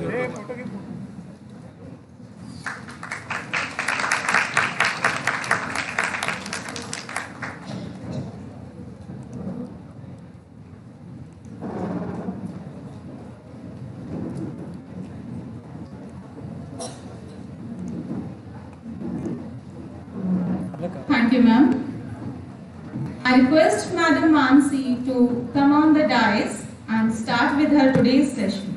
Thank you, ma'am. I request Madam Mansi to come on the dais and start with her today's session.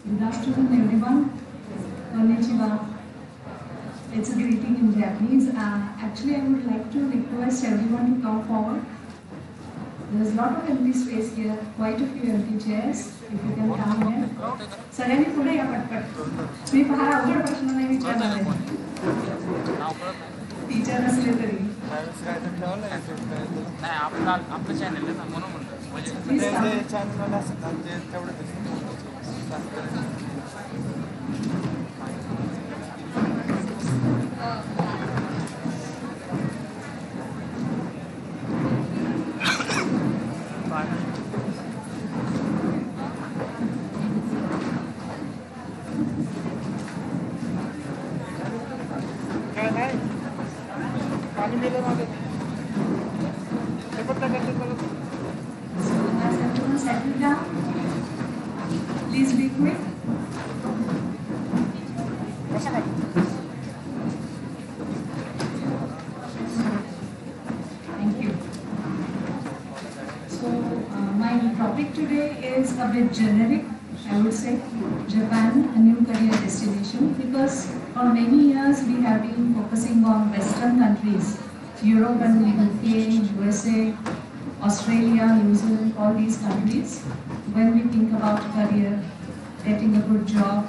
Good afternoon, everyone. Konnichiwa. It's a greeting in Japanese. Actually, I would like to request everyone to come forward. There's a lot of empty space here, quite a few empty chairs. If you can come here. Sarani पुढे या पटपट. मी फार अवघड प्रश्न नाही विचारणार आहे. Teacher असले तरी. नाही आपलं चॅनल आहे ना म्हणून म्हणतो. म्हणजे चॅनल असं तेवढं Please be quick. Thank you. So, my topic today is a bit generic, I would say. Japan, a new career destination, because for many years we have been focusing on Western countries, Europe and UK, USA, Australia, New Zealand, all these countries. When we think about career, getting a good job,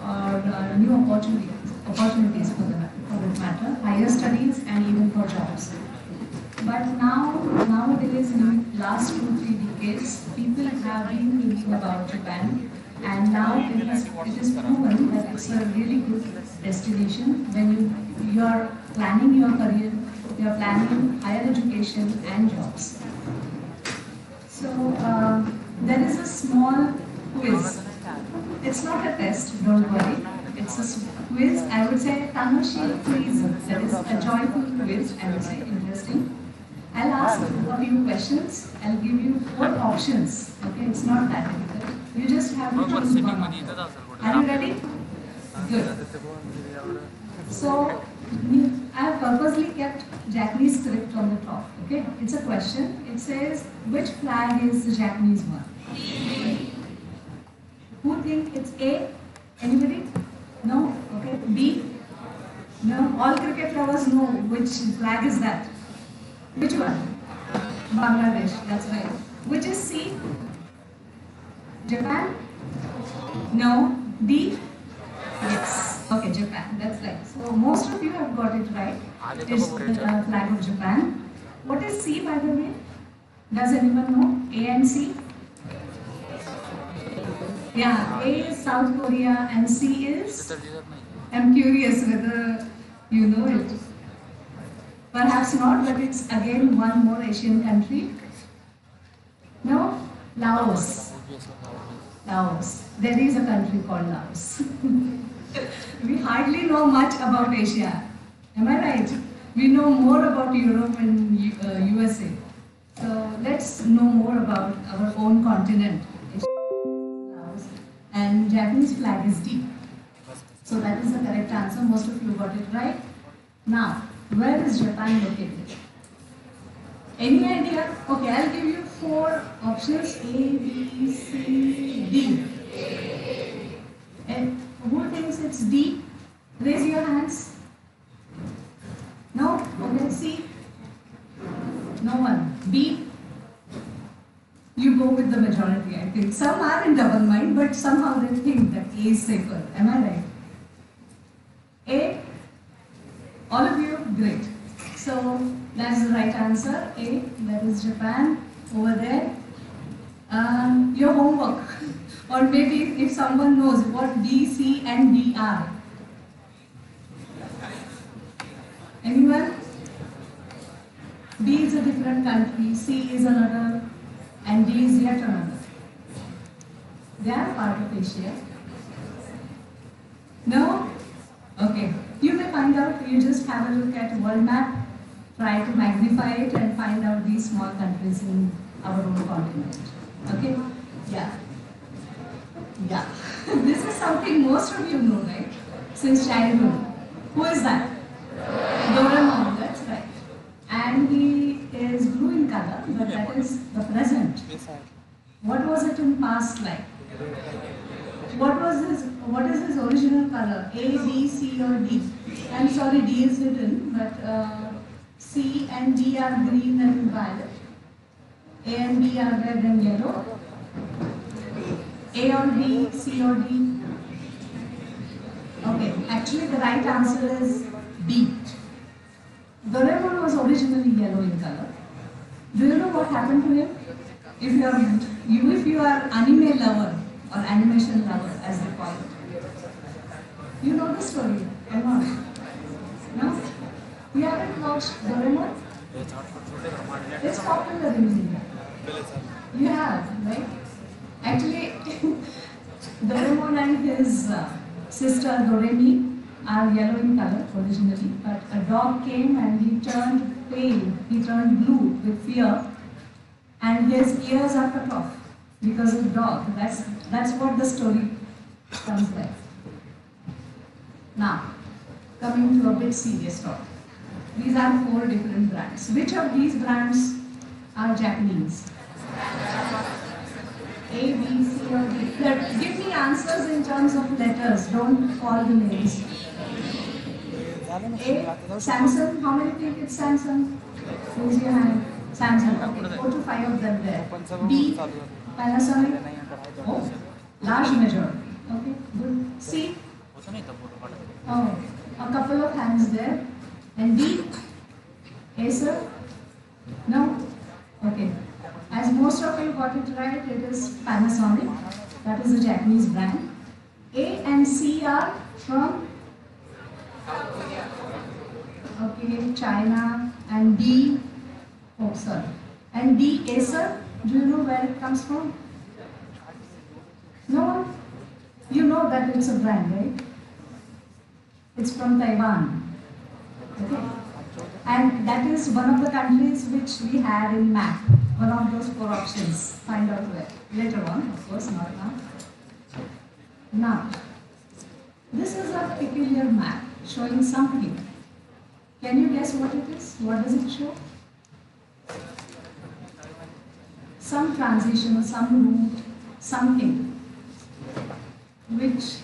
or new opportunities for that matter, higher studies and even for jobs. But nowadays, in the last 2-3 decades, people have been thinking about Japan, and now it is proven that it's a really good destination when you are planning your career, you are planning higher education and jobs. So there is a small quiz. It's not a test, don't worry. It's a quiz, I would say tanoshi quiz. That is a joyful quiz, I would say, interesting. I'll ask a few questions. I'll give you 4 options. Okay, it's not that difficult. You just have to choose one. Are you ready? Good. So I have purposely kept Japanese script on the top. Okay, it's a question. It says, which flag is the Japanese one? Who think it's A? Anybody? No? Okay. B? No? All cricket lovers know which flag is that. Which one? Bangladesh. That's right. Which is C? Japan? No. D? Yes. Okay, Japan. That's right. So most of you have got it right. It's the flag of Japan. What is C, by the way? Does anyone know? A and C? Yeah, A is South Korea and C is? I'm curious whether you know it. Perhaps not, but it's again one more Asian country. No? Laos. Laos. There is a country called Laos. We hardly know much about Asia. Am I right? We know more about Europe let's know more about our own continent. And Japanese flag is D. So that is the correct answer. Most of you got it right. Now, where is Japan located? Any idea? Okay, I'll give you 4 options: A, B, C, D. And who thinks it's D? Raise your hands. No? Okay, C. No one. B. You go with the majority, I think. Some are in double mind, but somehow they think that A is safer. Am I right? A? All of you? Great. So, that's the right answer. A, that is Japan over there. Your homework. Or maybe if someone knows what B, C and D are. Anyone? B is a different country, C is another, and D is yet another. They are part of Asia. No? Okay. You may find out, you just have a look at world map, try to magnify it and find out these small countries in our own continent. Okay? Yeah. Yeah. This is something most of you know, right? Since childhood. Who is that? Doraemon, that's right. And he is blue in color, but that is the present. What was it in past like? What is his original color? A, B, C or D? I'm sorry, D is hidden, but C and D are green and violet. A and B are red and yellow. A or B, C or D? Okay, actually the right answer is B. Doraemon was originally yellow in color. Do you know what happened to him? If you are anime lover or animation lover as they call it, you know the story. Come on. No? You haven't watched Doraemon? It's popular in India. You have, right? Actually, Doraemon and his sister Doremi are yellow in color originally, but a dog came and he turned pale, he turned blue with fear, and his ears are cut off because of the dog. That's what the story comes like. Now, coming to a bit serious talk. These are 4 different brands. Which of these brands are Japanese? A, B, C or D? Give me answers in terms of letters, don't call the names. A, Samsung. How many think it's Samsung? Raise your hand. Samsung. Okay, 4 to 5 of them there. B, Panasonic. Oh, large majority. Okay, good. C. Oh, a couple of hands there. And D, Acer. No. Okay. As most of you got it right, it is Panasonic. That is a Japanese brand. A and C are from? Okay, China. And D, oh sorry. And D, Acer, do you know where it comes from? No one? You know that it's a brand, right? It's from Taiwan. Okay. And that is one of the countries which we had in map. One of those 4 options. Find out where. Later on, of course, not now. Now, this is a peculiar map showing something. Can you guess what it is? What does it show? Some transition, some route, something which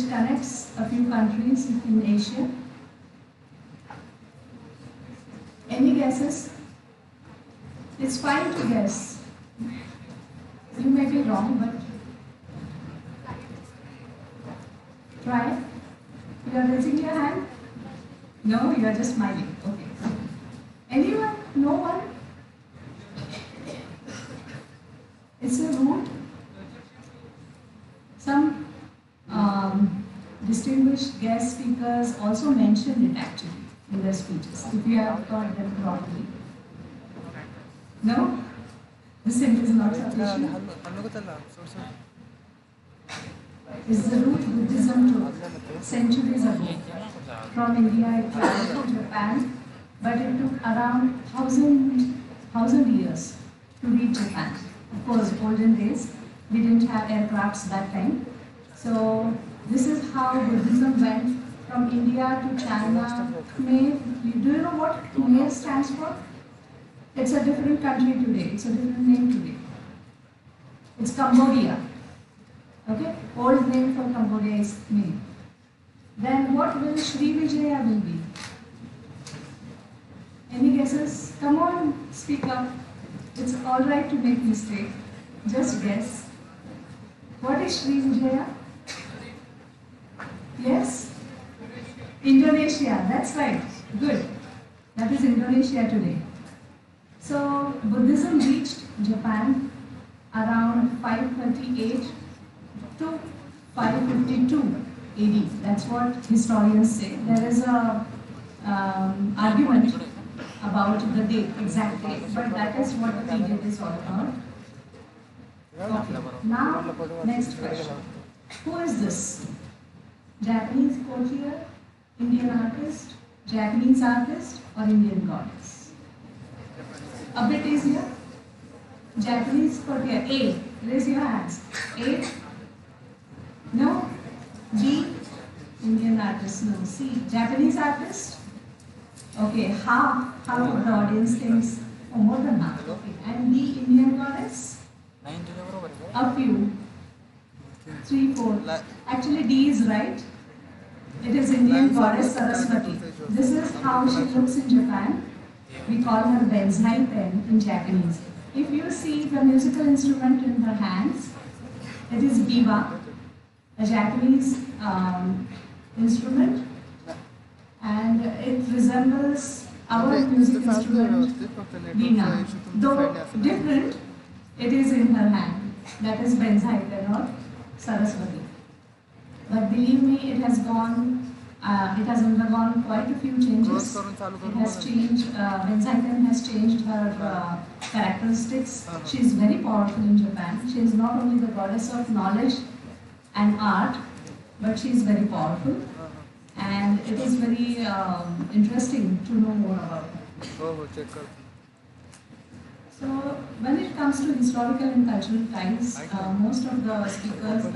connects a few countries in Asia. Any guesses? It's fine to guess. You may be wrong, but try. You are raising your hand? No, you are just smiling. Okay. Anyone? No one? It's a route. Some distinguished guest speakers also mentioned it actually in their speeches, if you have got them properly. No? This hint is not sufficient. Is the route Buddhism took centuries ago. From India it traveled to Japan, but it took around 1,000 years to reach Japan. Of course, olden days, we didn't have aircrafts that time. So this is how Buddhism went from India to China. Khmer, do you know what Khmer stands for? It's a different country today. It's a different name today. It's Cambodia. Okay? Old name for Cambodia is Khmer. Then what will Sri Vijaya will be? Any guesses? Come on, speak up. It's alright to make mistake. Just guess. What is Sri Vijaya? Yes? Indonesia, that's right. Good. That is Indonesia today. So Buddhism reached Japan around 538 to 552 AD. That's what historians say. There is a argument about the date, exact date, but that is what the period is all about. Okay. Now, next question. Who is this? Japanese courtier, Indian artist, Japanese artist, or Indian goddess? A bit easier. Japanese courtier. A. Raise your hands. A. No. B. Indian artist. No. C. Japanese artist. Okay. Half of the audience thinks, oh, more than half. Okay. And D. Indian goddess. A few. 3, 4. Actually, D is right. It is Indian goddess Saraswati. This is how she looks in Japan. We call her benzai pen in Japanese. If you see the musical instrument in her hands, it is biwa, a Japanese instrument, and it resembles our music instrument, veena. Though different, it is in her hand. That is benzai pen or Saraswati. But believe me, it has undergone quite a few changes. It has changed, Benzai has changed her characteristics. She is very powerful in Japan. She is not only the goddess of knowledge and art, but she is very powerful. And it is very interesting to know more about her. So, when it comes to historical and cultural ties, most of the speakers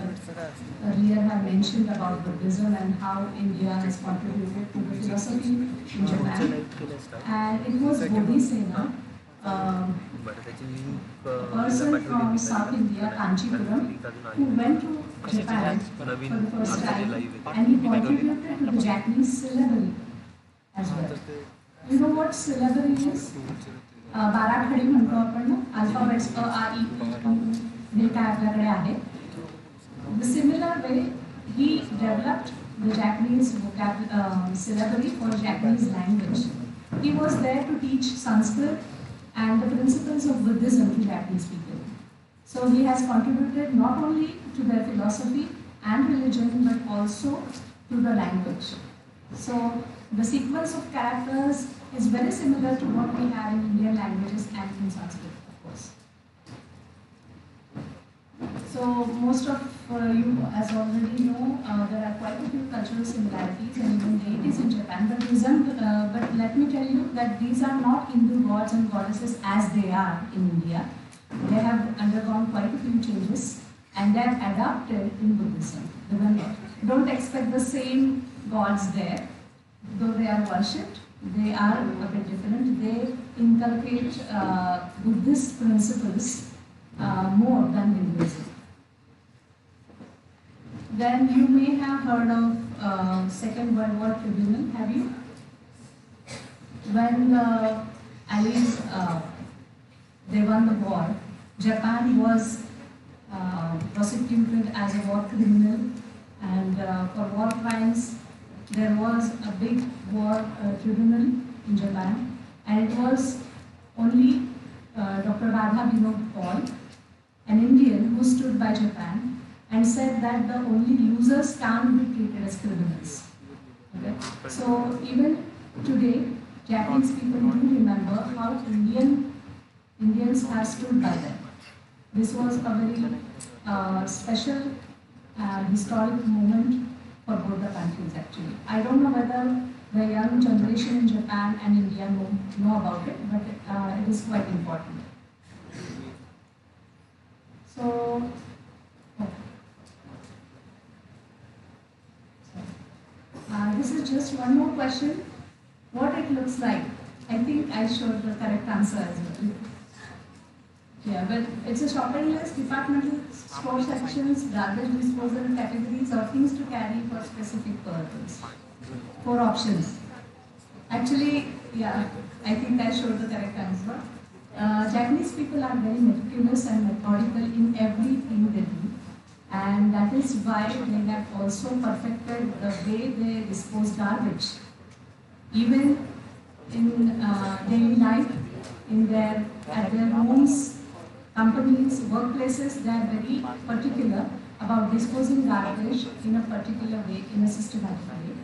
earlier have mentioned about Buddhism and how India has contributed to the philosophy in Japan. And it was Bodhisena, a person from South India, Kanchipuram, who went to Japan for the first time, and he contributed to the Japanese syllabary as well. You know what syllabary is? बाराखडी म्हणतो आपण ना, alphabets अ आ इ हे काय आपल्याकडे आहे. The similar way he developed the Japanese syllabary for Japanese language. He was there to teach Sanskrit and the principles of Buddhism to Japanese people. So he has contributed not only to their philosophy and religion but also to the language. So the sequence of characters is very similar to what we have in Indian languages and in Sanskrit, of course. So most of you, as already know, there are quite a few cultural similarities and even deities in Japan. But let me tell you that these are not Hindu gods and goddesses as they are in India. They have undergone quite a few changes and they have adapted in Buddhism. Remember, don't expect the same gods there, though they are worshipped. They are a bit different. They inculcate Buddhist principles more than Hinduism. Then you may have heard of Second World War Tribunal, have you? When the Allies they won the war, Japan was prosecuted as a war criminal, and for war crimes there was a big war tribunal in Japan, and it was only Dr. Radha Vinod Paul, an Indian who stood by Japan and said that the only losers can't be treated as criminals. Okay? So even today, Japanese people do remember how Indians have stood by them. This was a very special historic moment for both the countries actually. I don't know whether the young generation in Japan and India know about it, but it is quite important. So, this is just one more question. What it looks like. I think I showed the correct answer as well. Yeah, but it's a shopping list, departmental store sections, garbage disposal categories, or things to carry for specific purpose. 4 options. Actually, yeah, I think I showed the correct answer. Japanese people are very meticulous and methodical in everything they do, and that is why they have also perfected the way they dispose garbage. Even in daily life, at their homes, companies, workplaces, they are very particular about disposing garbage in a particular way, in a systematic way.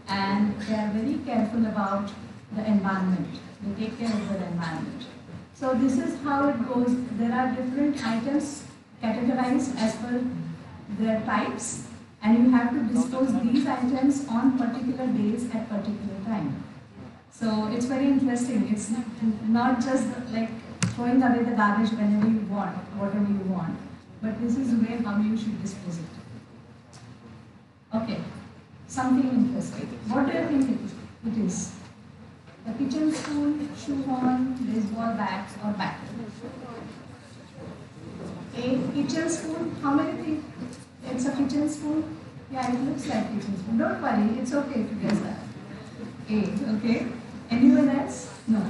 And they are very careful about the environment. They take care of the environment. So this is how it goes. There are different items categorized as per their types, and you have to dispose these items on particular days at particular time. So it's very interesting. It's not just like throwing away the garbage whenever you want, whatever you want, but this is the way how you should dispose it. Okay, something interesting. What do you think it is? A kitchen spoon, shoe horn, baseball bat, or bat? A kitchen spoon. How many think it's a kitchen spoon? Yeah, it looks like kitchen spoon. Don't worry, it's okay if you guess that. A, okay. Anyone else? No.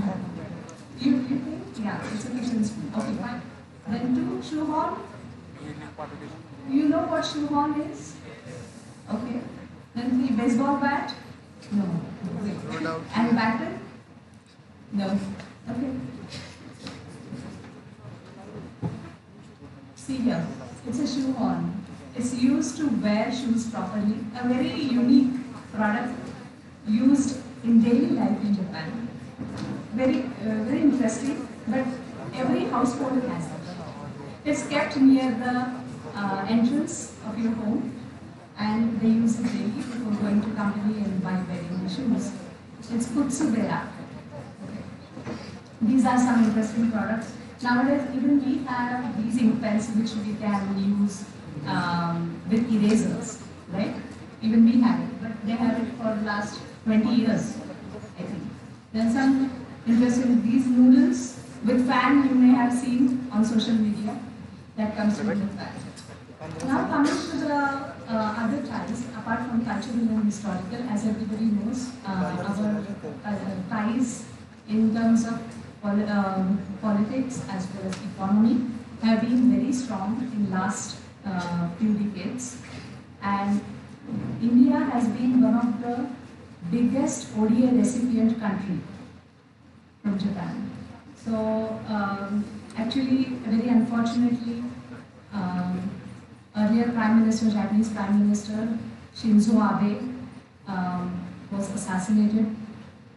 You think? Yeah, it's a kitchen spoon. Okay, fine. Then 2, shoe horn. You know what shoe horn is? Okay. Then 3, baseball bat. No. Okay. And batter? No. Okay. See here, it's a shoe horn. It's used to wear shoes properly. A very unique product used in daily life in Japan. Very interesting, but every household has it. It's kept near the entrance of your home, and they use it daily before going to company and buy wearing shoes. It's kutsubera. These are some interesting products. Nowadays, even we have these ink pens which we can use with erasers, right? Even we have it, but they have it for the last 20 years, I think. Then some interesting, these noodles with fan you may have seen on social media. That comes with the fan. Now coming to the other ties, apart from cultural and historical, as everybody knows, our ties in terms of politics as well as economy have been very strong in last few decades, and India has been one of the biggest ODA recipient country from Japan. So actually, very unfortunately, earlier Prime Minister, Japanese Prime Minister Shinzo Abe was assassinated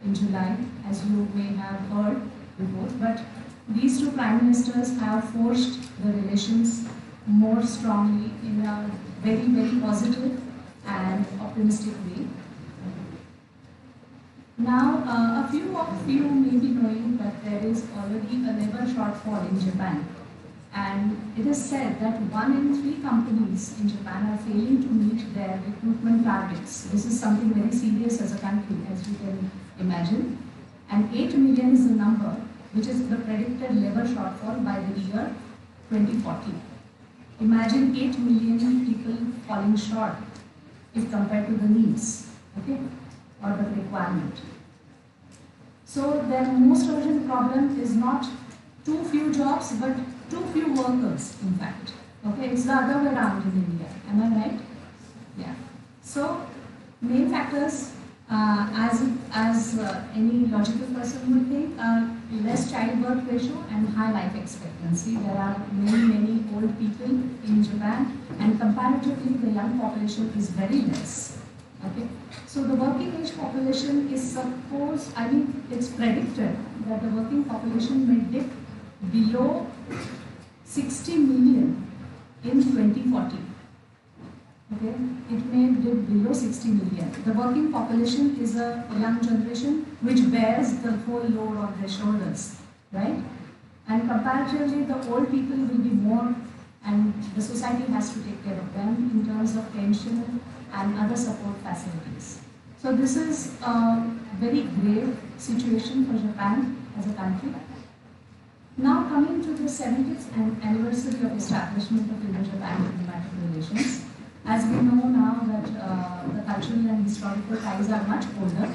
in July, as you may have heard before. But these 2 Prime Ministers have forged the relations more strongly in a very, very positive and optimistic way. Now, a few of you may be knowing that there is already a labor shortfall in Japan. And it is said that 1 in 3 companies in Japan are failing to meet their recruitment targets. This is something very serious as a country, as you can imagine. And 8 million is the number, which is the predicted labor shortfall by the year 2040. Imagine 8 million people falling short if compared to the needs, okay, or the requirement. So their most urgent problem is not too few jobs, but too few workers, in fact. Okay, it's the other way around in India. Am I right? Yeah. So main factors, as any logical person would think, less childbirth ratio and high life expectancy. There are many old people in Japan, and comparatively the young population is very less. Okay, so the working age population is it's predicted that the working population may dip below 60 million in 2040. Okay, it may dip below 60 million. The working population is a young generation which bears the whole load on their shoulders, right? And comparatively, the old people will be more and the society has to take care of them in terms of pension and other support facilities. So this is a very grave situation for Japan as a country. Now coming to the 70th anniversary of establishment of Indo-Japan diplomatic relations. As we know now that the cultural and historical ties are much older,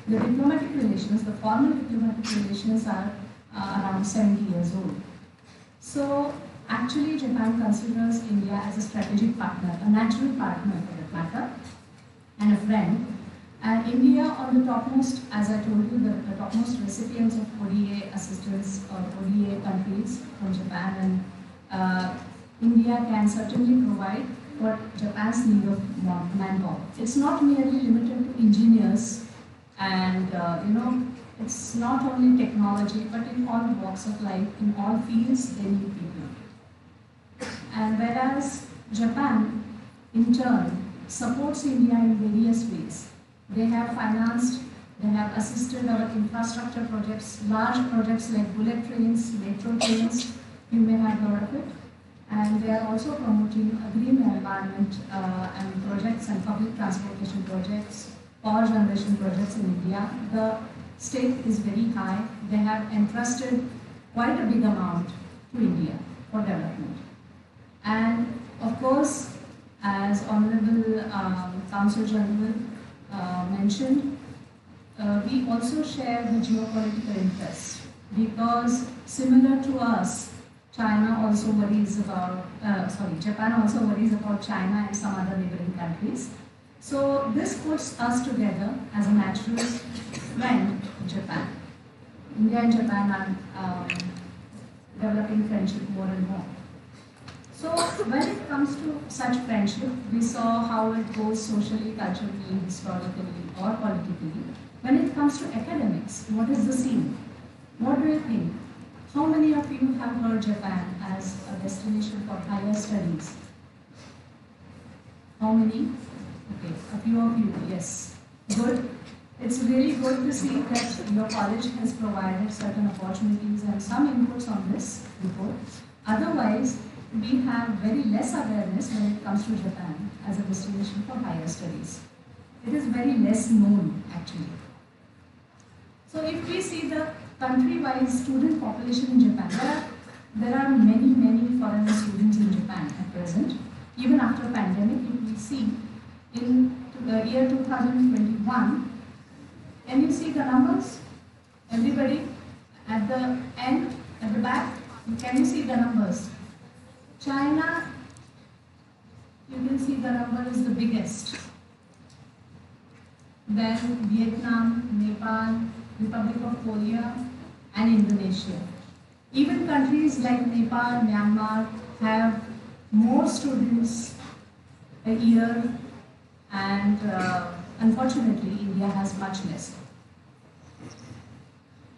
the diplomatic relations, the formal diplomatic relations are around 70 years old. So actually Japan considers India as a strategic partner, a natural partner for that matter, and a friend. And India are the topmost, as I told you, the topmost recipients of ODA assistance or ODA countries from Japan, and India can certainly provide what Japan's need of manpower. It's not merely limited to engineers, and it's not only technology, but in all walks of life, in all fields, they need people. And whereas Japan, in turn, supports India in various ways. They have financed, they have assisted our infrastructure projects, large projects like bullet trains, metro trains, you may have heard of it. And they are also promoting a green environment and projects and public transportation projects, power generation projects in India. The stake is very high. They have entrusted quite a big amount to India for development. And of course, as Honorable Council General mentioned, we also share the geopolitical interests, because similar to us, Japan also worries about China and some other neighboring countries. So this puts us together as a natural friend to Japan. India and Japan are developing friendship more and more. So when it comes to such friendship, we saw how it goes socially, culturally, historically, or politically. When it comes to academics, what is the scene? What do you think? How many of you have heard Japan as a destination for higher studies? How many? Okay, a few of you, yes. Good. It's really good to see that your college has provided certain opportunities and some inputs on this before. Otherwise, we have very less awareness when it comes to Japan as a destination for higher studies. It is very less known actually. So if we see the country-wise student population in Japan, there are many foreign students in Japan at present. Even after pandemic, if we see in the year 2021, can you see the numbers? Everybody at the end, at the back, can you see the numbers? China, you can see the number is the biggest. Then Vietnam, Nepal, Republic of Korea, and Indonesia. Even countries like Nepal, Myanmar have more students a year, and unfortunately India has much less.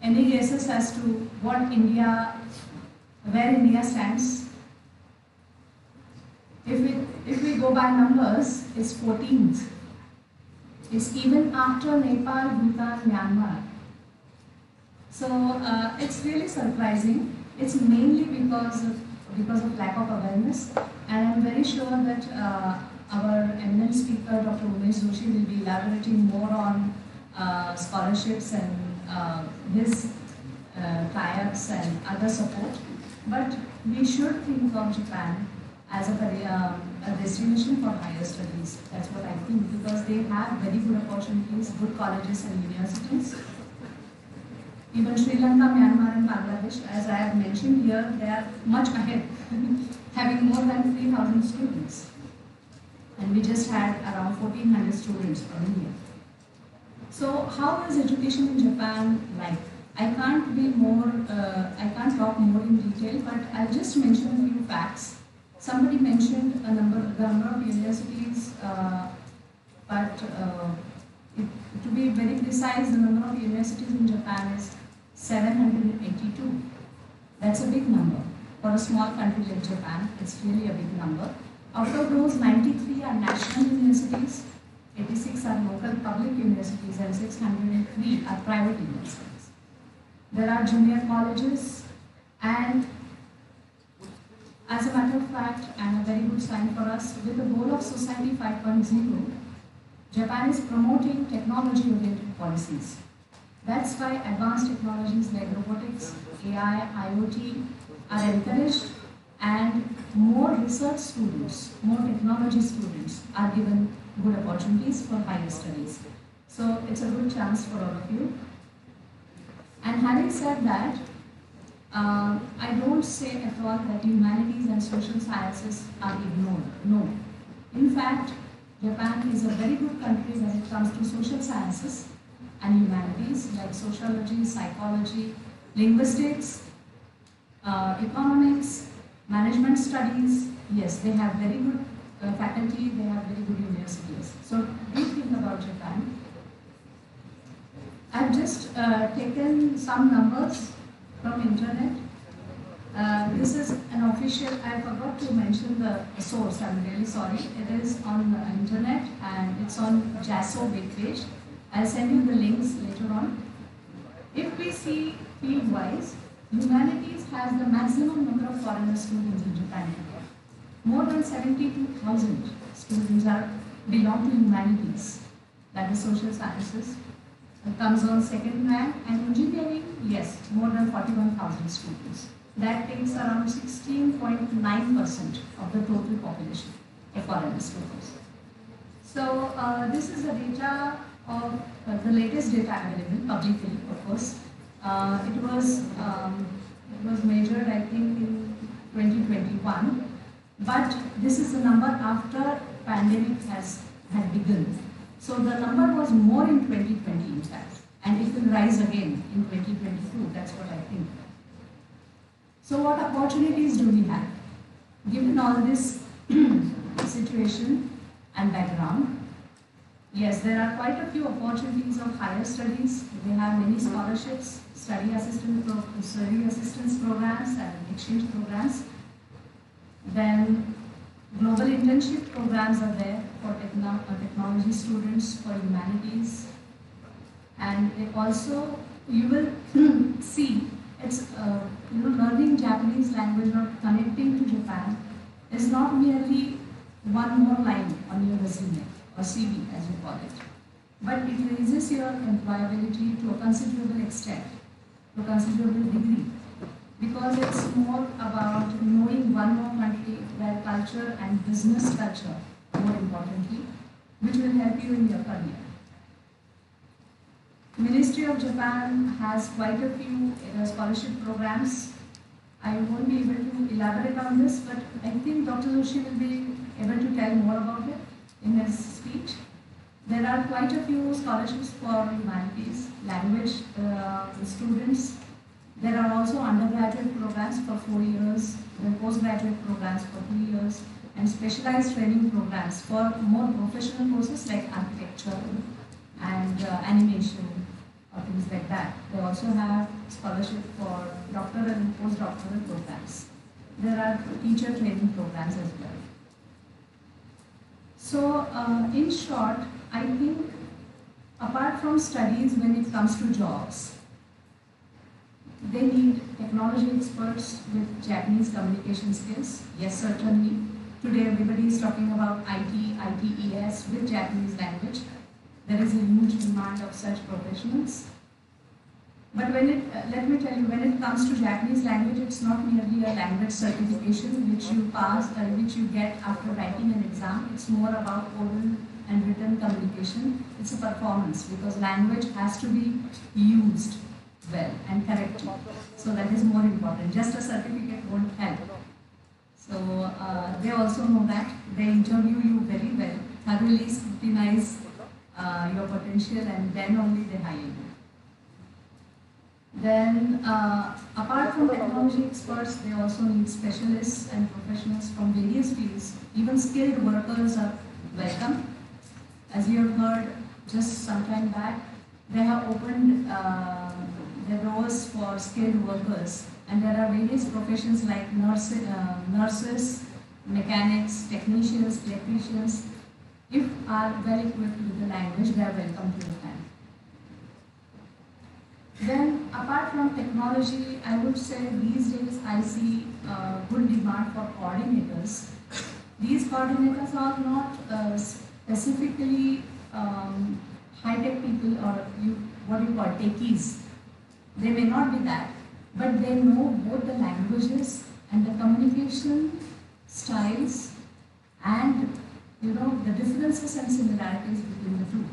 Any guesses as to where India stands? If we go by numbers, it's 14th. It's even after Nepal, Bhutan, Myanmar. So it's really surprising. It's mainly because of lack of awareness, and I'm very sure that our eminent speaker, Dr. Umesh Joshi, will be elaborating more on scholarships and his tie-ups and other support. But we should think of Japan as a destination for higher studies. That's what I think, because they have very good opportunities, good colleges and universities. Even Sri Lanka, Myanmar and Bangladesh, as I have mentioned here, they are much ahead, having more than 3,000 students. And we just had around 1,400 students from India. So how is education in Japan like? I can't talk more in detail, but I'll just mention a few facts. Somebody mentioned the number of universities, but to be very precise, the number of universities in Japan is 782. That's a big number. For a small country like Japan, it's really a big number. Out of those, 93 are national universities, 86 are local public universities, and 603 are private universities. There are junior colleges, and As a matter of fact, and a very good sign for us, with the goal of Society 5.0, Japan is promoting technology-oriented policies. That's why advanced technologies like robotics, AI, IoT are encouraged, and more research students, more technology students are given good opportunities for higher studies. So it's a good chance for all of you. And having said that, I don't say at all that humanities and social sciences are ignored. No. In fact, Japan is a very good country when it comes to social sciences and humanities like sociology, psychology, linguistics, economics, management studies. Yes, they have very good faculty, they have very good universities. So do think about Japan. I've just taken some numbers from internet. This is an official, I forgot to mention the source, I'm really sorry. It is on the internet and it's on JASO webpage. I'll send you the links later on. If we see field-wise, humanities has the maximum number of foreigner students in Japan. More than 72,000 students belong to humanities, that is social sciences. It comes on second rank, and engineering, yes, more than 41,000 students. That takes around 16.9% of the total population of foreign students. So this is the data of the latest data available publicly, of course. It was measured, I think, in 2021. But this is the number after pandemic had begun. So the number was more in 2020, in fact, and it will rise again in 2022. That's what I think. So what opportunities do we have? Given all this situation and background, yes, there are quite a few opportunities of higher studies. They have many scholarships, study assistance programs and exchange programs. Then global internship programs are there for technology students, for humanities. And it also, you will see, it's learning Japanese language or connecting to Japan is not merely one more line on your resume or CV as you call it, but it raises your employability to a considerable extent, to a considerable degree, because it's more about knowing one more country, their culture and business culture, more importantly, which will help you in your career. Ministry of Japan has quite a few scholarship programs. I won't be able to elaborate on this, but I think Dr. Joshi will be able to tell more about it in his speech. There are quite a few scholarships for humanities, language students. There are also undergraduate programs for 4 years, postgraduate programs for 2 years, and specialized training programs for more professional courses like architecture and animation or things like that. They also have scholarship for doctoral and postdoctoral programs. There are teacher training programs as well. So, in short, I think apart from studies, when it comes to jobs, they need technology experts with Japanese communication skills. Yes, certainly. Today everybody is talking about IT, ITES with Japanese language. There is a huge demand of such professionals. But when let me tell you, when it comes to Japanese language, it's not merely a language certification which you pass or which you get after writing an exam. It's more about oral and written communication. It's a performance because language has to be used well and correctly. So that is more important. Just a certificate won't help. So they also know that. They interview you very well, thoroughly scrutinize your potential, and then only they hire you. Then, apart from technology experts, they also need specialists and professionals from various fields. Even skilled workers are welcome. As you have heard just some time back, they have opened the doors for skilled workers, and there are various professions like nurses, mechanics, technicians, electricians. If are well equipped with the language, they are welcome to Japan. Then apart from technology, I would say these days I see good demand for coordinators. These coordinators are not specifically high-tech people or what you call techies. They may not be that, but they know both the languages and the communication styles and the differences and similarities between the two.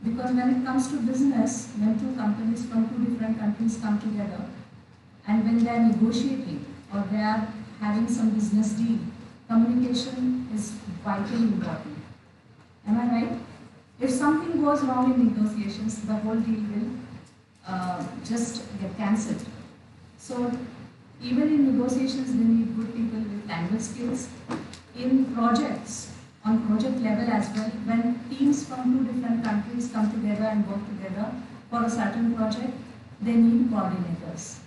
Because when it comes to business, when two companies from two different countries come together and when they are negotiating or they are having some business deal, communication is vitally important. Am I right? If something goes wrong in negotiations, the whole deal will just get cancelled. So even in negotiations, they need good people with language skills. In projects, on project level as well, when teams from two different countries come together and work together for a certain project, they need coordinators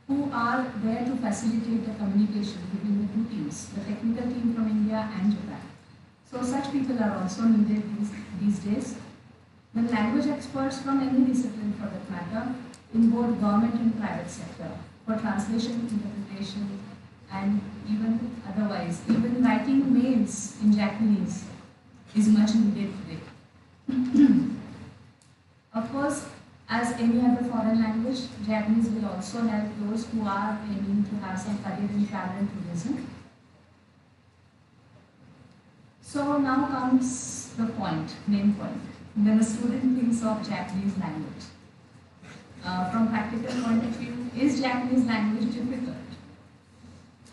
who are there to facilitate the communication between the two teams, the technical team from India and Japan. So such people are also needed these days. The language experts from any discipline for that matter, in both government and private sector, for translation, interpretation, and even otherwise. Even writing mails in Japanese is much needed today. Of course, as any other foreign language, Japanese will also help those who are aiming to have some career in travel and tourism. So now comes the point, main point. When a student thinks of Japanese language, from practical point of view, is Japanese language difficult?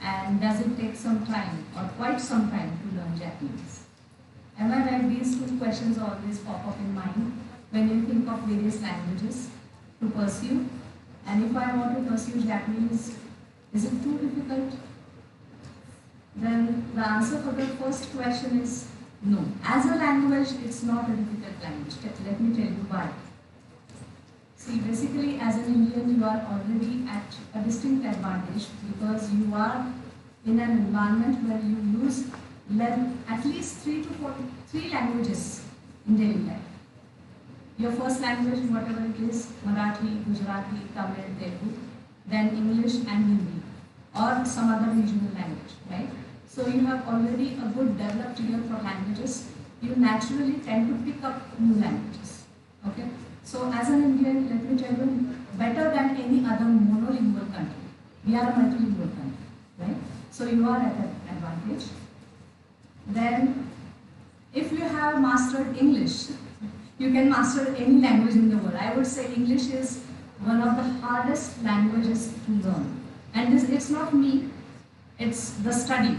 And does it take some time or quite some time to learn Japanese? Am I right? These two questions always pop up in mind when you think of various languages to pursue. And if I want to pursue Japanese, is it too difficult? Then the answer for the first question is no. As a language, it's not a difficult language. Let me tell you why. See, basically, as an Indian, you are already at a distinct advantage because you are in an environment where you learn at least 3 to 3 languages in daily life. Your first language, whatever it is, Marathi, Gujarati, Tamil, Telugu, then English and Hindi, or some other regional language, right? So you have already a good developed ear for languages. You naturally tend to pick up new languages, okay? So as an Indian, let me tell you, better than any other monolingual country. We are a multilingual country, right? So you are at an advantage. Then, if you have mastered English, you can master any language in the world. I would say English is one of the hardest languages to learn. And it's not me, it's the study,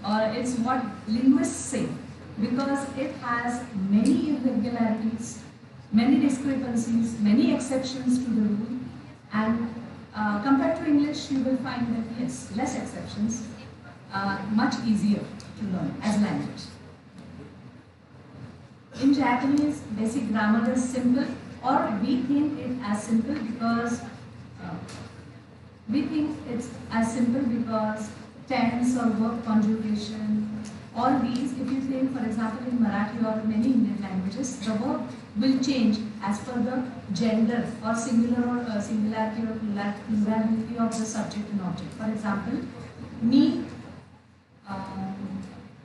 or it's what linguists say, because it has many irregularities, many discrepancies, many exceptions to the rule, and compared to English, you will find that yes, less exceptions, much easier to learn as language. In Japanese, basic grammar is simple, or we think it as simple because tense or verb conjugation, all these, if you think, for example, in Marathi or many Indian languages, the verb will change as per the gender or singular or singularity or plurality of the subject and object. For example, me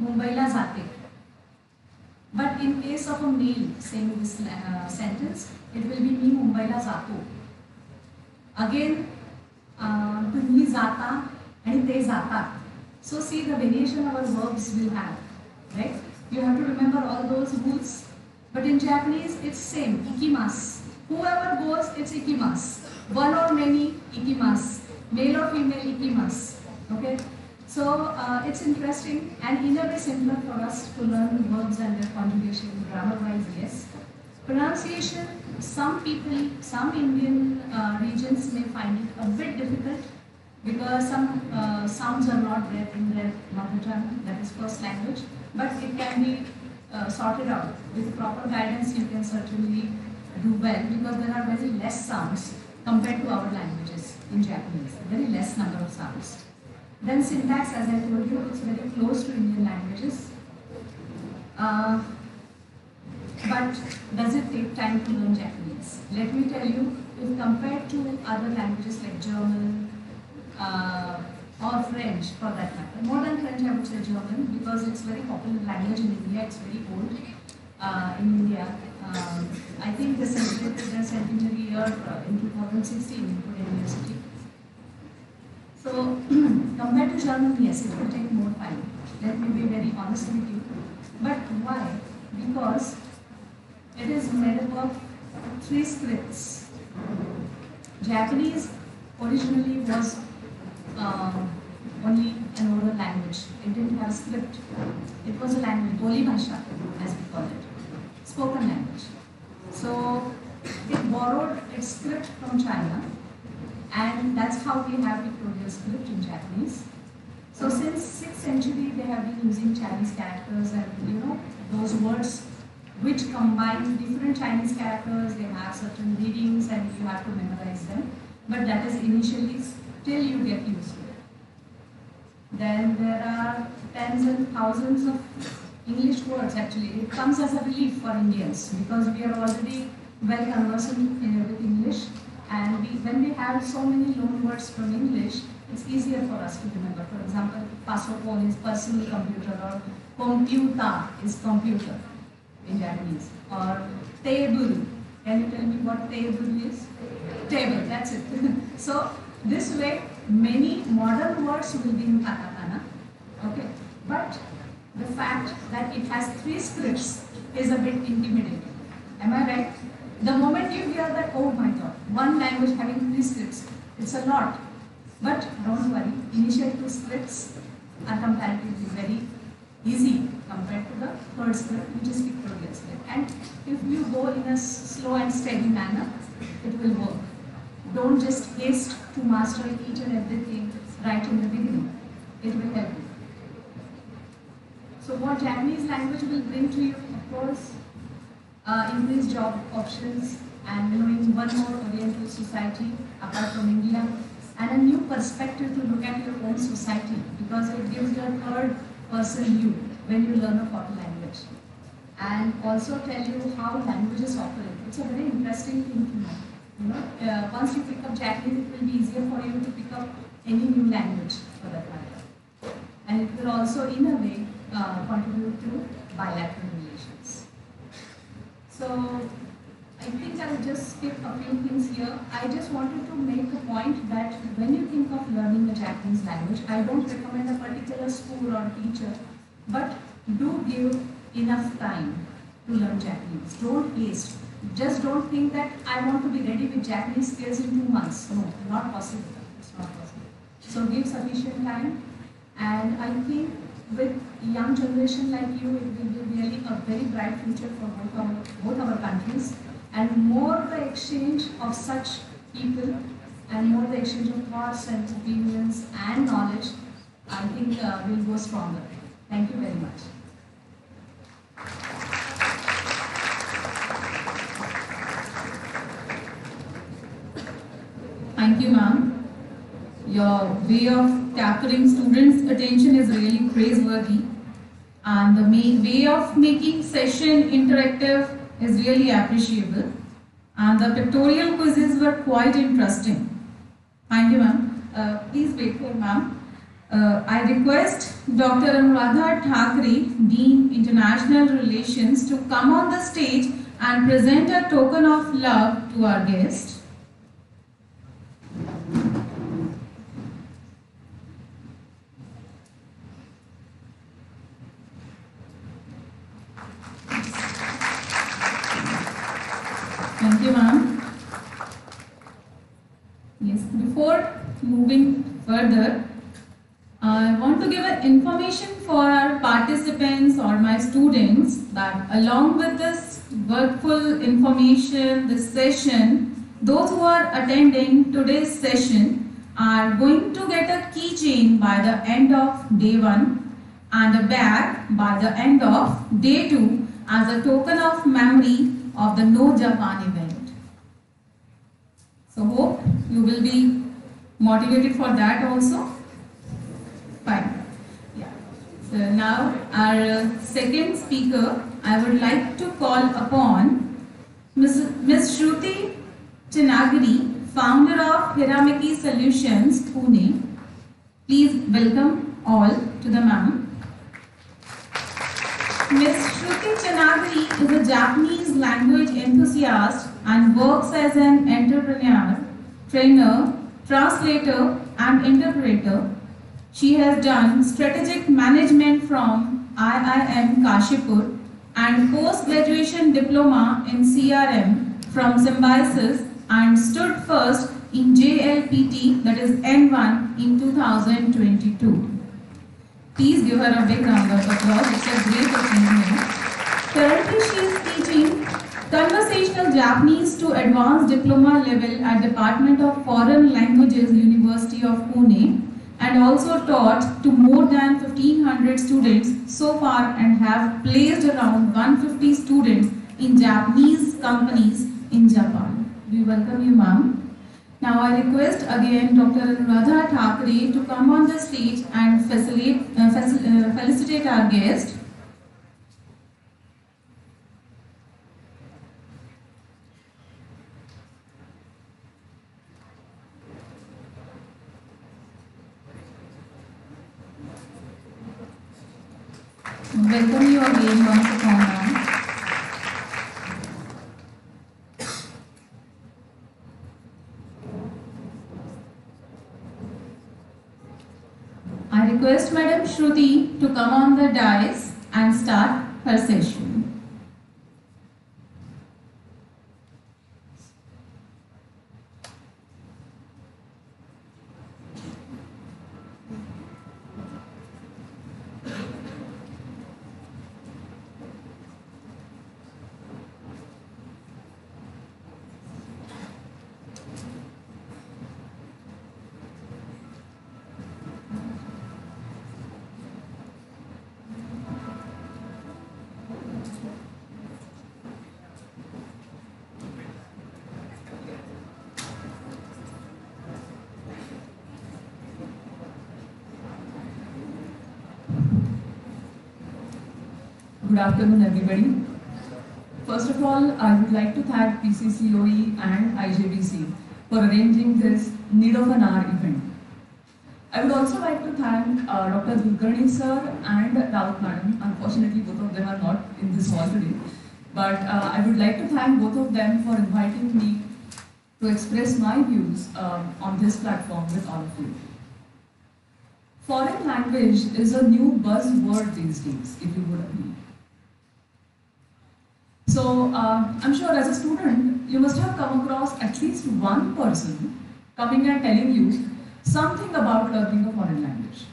Mumbaila jate. But in case of a male saying this sentence, it will be me Mumbaila jato. Again, तुम्ही जाता आणि ते जातात. So see the variation our verbs will have, right? You have to remember all those rules. But in Japanese, it's same, ikimasu. Whoever goes, it's ikimasu. One or many, ikimasu. Male or female, ikimasu. Okay? So it's interesting and in a way simpler for us to learn verbs and their conjugation grammar-wise, yes. Pronunciation, some people, some Indian regions may find it a bit difficult because some sounds are not there in their mother tongue, that is first language, but it can be sorted out. With proper guidance, you can certainly do well because there are very less sounds compared to our languages in Japanese, very less number of sounds. Then syntax, as I told you, it's very close to Indian languages. But does it take time to learn Japanese? Let me tell you, if compared to other languages like German or French for that matter, more than French I would say German, because it's very popular language in India, it's very old in India. I think they celebrated their centenary year in 2016 in Pune University. So compared to German, yes, it will take more time. Let me be very honest with you. But why? Because it is made up of 3 scripts. Japanese originally was only an oral language. It didn't have a script. It was a language, Boli Bhasha, as we call it, spoken language. So it borrowed its script from China, and that's how we have pictorial script in Japanese. So since 6th century, they have been using Chinese characters, and those words which combine different Chinese characters. They have certain readings, and you have to memorize them. But that is initially till you get used to it. Then there are tens and thousands of English words. Actually, it comes as a relief for Indians because we are already well conversant with English, and when we have so many loan words from English, it's easier for us to remember. For example, pasophone is personal computer, or computer is computer in Japanese, or table. Can you tell me what table is? Table, that's it. So this way, many modern words will be in katakana. Okay, but the fact that it has 3 scripts is a bit intimidating. Am I right? The moment you hear that, oh my God, one language having 3 scripts, it's a lot. But don't worry, initial 2 scripts are comparatively very easy compared to the 3rd script, which is pictorial script. And if you go in a slow and steady manner, it will work. Don't just haste to master each and everything right in the beginning. It will help you. So what Japanese language will bring to you, of course, increased job options and knowing one more Oriental society apart from India, and a new perspective to look at your own society, because it gives you a 3rd person view when you learn a foreign language, and also tell you how languages operate. It's a very interesting thing to know. Once you pick up Japanese, it will be easier for you to pick up any new language for that matter, and it will also, in a way, contribute to bilateral relations. So I think I'll just skip a few things here. I just wanted to make a point that when you think of learning a Japanese language, I don't recommend a particular school or teacher, but do give enough time to learn Japanese. Don't haste. Just don't think that I want to be ready with Japanese skills in 2 months. No, not possible. It's not possible. So give sufficient time, and I think with young generation like you, it will be really a very bright future for both our countries. And more the exchange of such people, and more the exchange of thoughts and opinions and knowledge, I think will go stronger. Thank you very much. Thank you, ma'am. Your way of capturing students' attention is really praiseworthy, and the way of making session interactive is really appreciable, and the pictorial quizzes were quite interesting. Thank you, ma'am. Please wait for ma'am. I request Dr. Anuradha Thackeray, Dean International Relations, to come on the stage and present a token of love to our guest. Thank you, ma'am. Yes, before moving further, I want to give an information for our participants or my students that along with this workful information, this session, those who are attending today's session are going to get a keychain by the end of day 1 and a bag by the end of day 2 as a token of memory of the No Japan event. So hope you will be motivated for that also. Fine. Yeah. So now our second speaker, I would like to call upon Ms. Shruti Chinnagiri, founder of Hiramaki Solutions, Pune. Please welcome all to the ma'am. Ms. Shruti Chinnagiri is a Japanese language enthusiast and works as an entrepreneur, trainer, translator, and interpreter. She has done strategic management from IIM Kashipur and post-graduation diploma in CRM from Symbiosis and stood first in JLPT, that is N1, in 2022. Please give her a big round of applause. It's a great achievement. Currently, she is teaching conversational Japanese to advanced diploma level at Department of Foreign Languages, University of Pune, and also taught to more than 1500 students so far and have placed around 150 students in Japanese companies in Japan. We welcome you, ma'am. Now I request again Dr. Radha Thakre to come on the stage and felicitate our guest. Welcome you again once again, ma'am. I request Madam Shruti to come on the dais and start her session. Good afternoon, everybody. First of all, I would like to thank PCCOE and IJBC for arranging this Need of an Hour event. I would also like to thank Dr. Kulkarni sir and Raut madam. Unfortunately, both of them are not in this hall today. But I would like to thank both of them for inviting me to express my views on this platform with all of you. Foreign language is a new buzzword these days, if you would agree. So, I'm sure as a student, you must have come across at least one person coming and telling you something about learning a foreign language.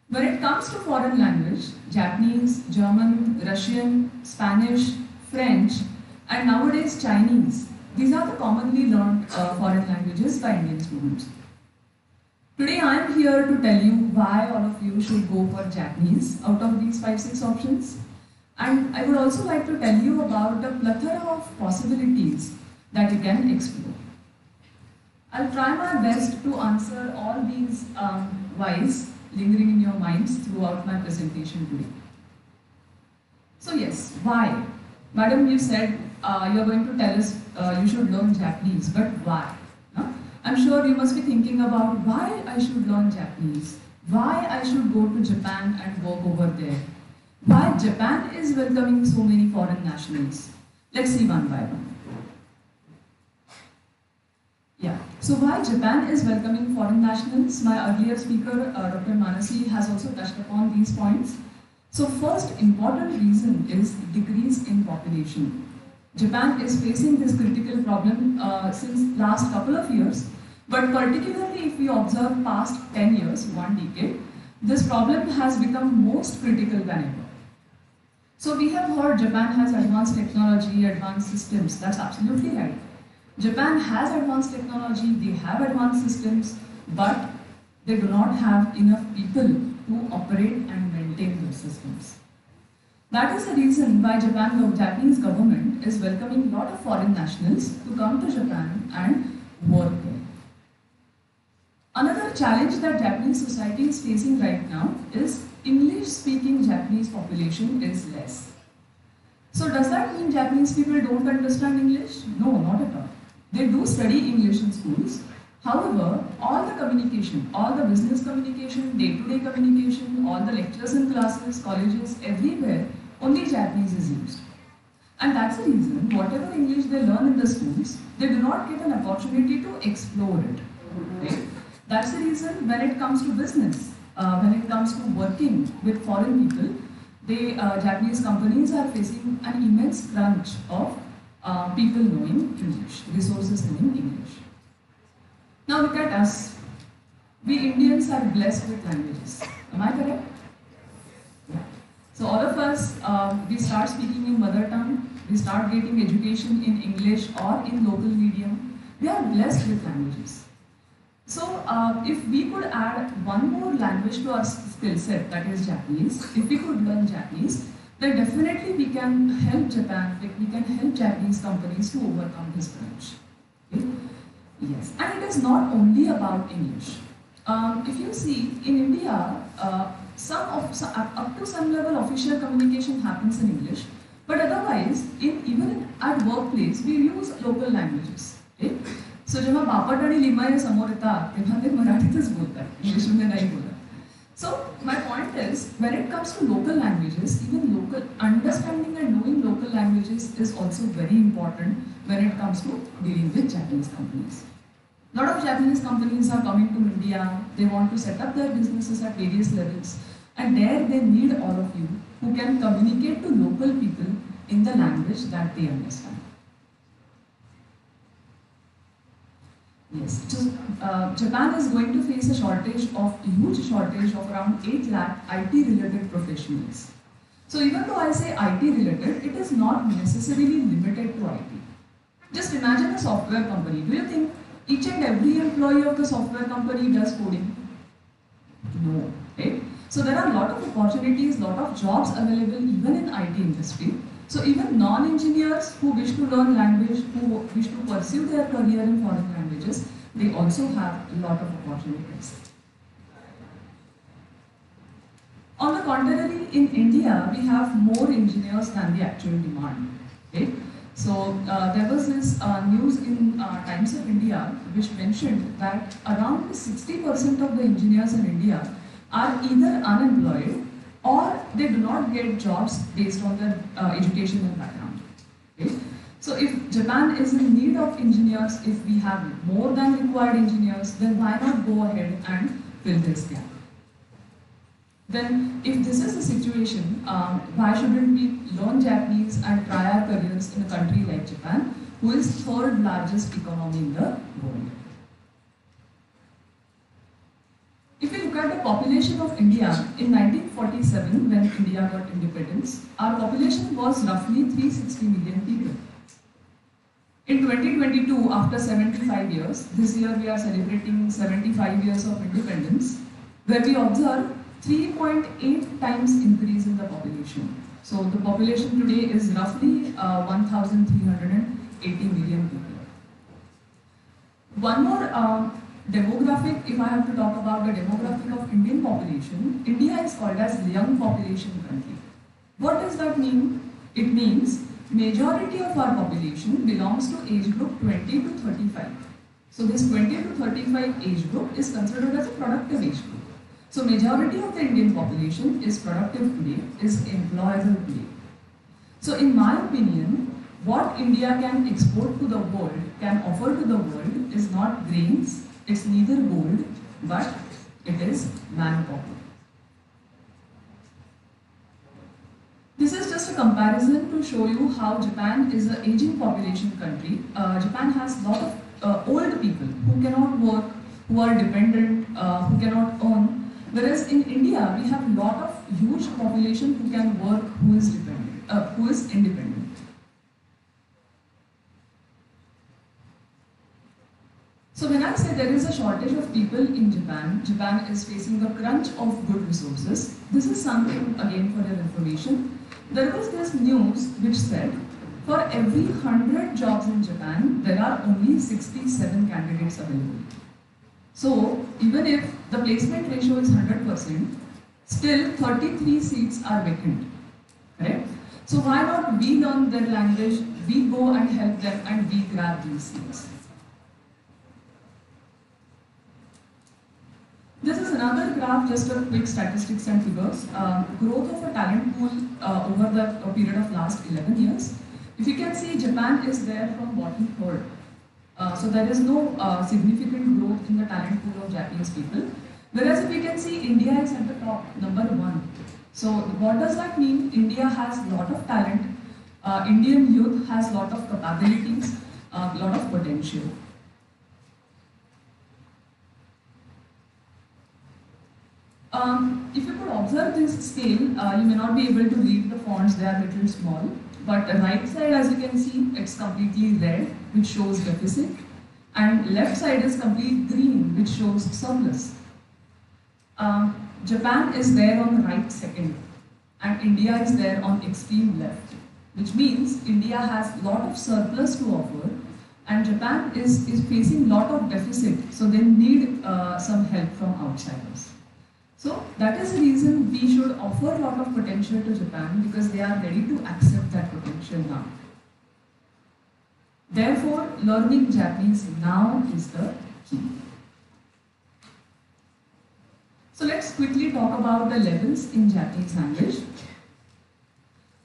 When it comes to foreign language, Japanese, German, Russian, Spanish, French, and nowadays Chinese, these are the commonly learned foreign languages by Indian students. Today I am here to tell you why all of you should go for Japanese out of these 5-6 options. And I would also like to tell you about the plethora of possibilities that you can explore. I'll try my best to answer all these whys lingering in your minds throughout my presentation today. So yes, why? Madam, you said you're going to tell us you should learn Japanese, but why? No? I'm sure you must be thinking about why I should learn Japanese, why I should go to Japan and work over there. Why Japan is welcoming so many foreign nationals? Let's see one by one. Yeah, so why Japan is welcoming foreign nationals? My earlier speaker, Dr. Mansi, has also touched upon these points. So first important reason is decrease in population. Japan is facing this critical problem since last couple of years, but particularly if we observe past 10 years, 1 decade, this problem has become most critical than ever. So we have heard Japan has advanced technology, advanced systems. That's absolutely right. Japan has advanced technology, they have advanced systems, but they do not have enough people to operate and maintain those systems. That is the reason why the Japanese government is welcoming a lot of foreign nationals to come to Japan and work there. Another challenge that Japanese society is facing right now is English-speaking Japanese population is less. So does that mean Japanese people don't understand English? No, not at all. They do study English in schools. However, all the communication, all the business communication, day-to-day communication, all the lectures in classes, colleges, everywhere, only Japanese is used. And that's the reason, whatever English they learn in the schools, they do not get an opportunity to explore it. Right? That's the reason when it comes to business, when it comes to working with foreign people, Japanese companies are facing an immense crunch of people knowing English, resources knowing English. Now look at us. We Indians are blessed with languages. Am I correct? Yeah. So all of us, we start speaking in mother tongue, we start getting education in English or in local medium. We are blessed with languages. So if we could add one more language to our skill set, that is Japanese, if we could learn Japanese, then definitely we can help Japan, we can help Japanese companies to overcome this crunch. Okay? Yes, and it is not only about English. If you see, in India, up to some level official communication happens in English, but otherwise, even at workplace, we use local languages. Okay? So जेव्हा बापट आणि लिंबाळे समोर येतात तेव्हा ते मराठीतच बोलतात, इंग्लिशमध्ये नाही बोलत. So my point is, when it comes to local languages, even local understanding and knowing local languages is also very important when it comes to dealing with Japanese companies. A lot of Japanese companies are coming to India, they want to set up their businesses at various levels, and there they need all of you who can communicate to local people in the language that they understand. Yes, so Japan is going to face a huge shortage of around 8 lakh IT-related professionals. So even though I say IT-related, it is not necessarily limited to IT. Just imagine a software company. Do you think each and every employee of the software company does coding? No, right? So there are a lot of opportunities, lot of jobs available even in IT industry. So even non-engineers who wish to learn language, who wish to pursue their career in foreign languages, they also have a lot of opportunities. On the contrary, in India, we have more engineers than the actual demand. Okay? So there was this news in Times of India which mentioned that around 60% of the engineers in India are either unemployed or they do not get jobs based on their education and background. Okay? So if Japan is in need of engineers, if we have more than required engineers, then why not go ahead and fill this gap? Then if this is the situation, why shouldn't we learn Japanese and try our careers in a country like Japan, who is third largest economy in the world? If you look at the population of India in 1947, when India got independence, our population was roughly 360 million people. In 2022, after 75 years, this year we are celebrating 75 years of independence, where we observe 3.8 times increase in the population. So the population today is roughly 1,380 million people. One more demographic, if I have to talk about the demographic of Indian population, India is called as young population country. What does that mean? It means majority of our population belongs to age group 20 to 35. So this 20 to 35 age group is considered as a productive age group. So majority of the Indian population is productive today, is employable today. So in my opinion, what India can export to the world, can offer to the world is not grains, it's neither gold, but it is manpower. This is just a comparison to show you how Japan is an aging population country. Japan has a lot of old people who cannot work, who are dependent, who cannot earn. Whereas in India, we have a lot of huge population who can work, who is independent. So when I say there is a shortage of people in Japan, Japan is facing a crunch of good resources. This is something, again, for your information. There was this news which said, for every 100 jobs in Japan, there are only 67 candidates available. So even if the placement ratio is 100%, still 33 seats are vacant. Right? So why not we learn their language, we go and help them and we grab these things. This is another graph, just a quick statistics and figures. Growth of a talent pool over the period of last 11 years. If you can see, Japan is there from bottom third. So there is no significant growth in the talent pool of Japanese people. Whereas if you can see, India is at the top, number 1. So what does that mean? India has a lot of talent. Indian youth has a lot of capabilities, a lot of potential. If you could observe this scale, you may not be able to read the fonts, they are a little small. But the right side, as you can see, it's completely red, which shows deficit. And left side is complete green, which shows surplus. Japan is there on the right second, and India is there on extreme left, which means India has a lot of surplus to offer, and Japan is facing a lot of deficit, so they need some help from outsiders. So that is the reason we should offer a lot of potential to Japan, because they are ready to accept that potential now. Therefore, learning Japanese now is the key. So let's quickly talk about the levels in Japanese language.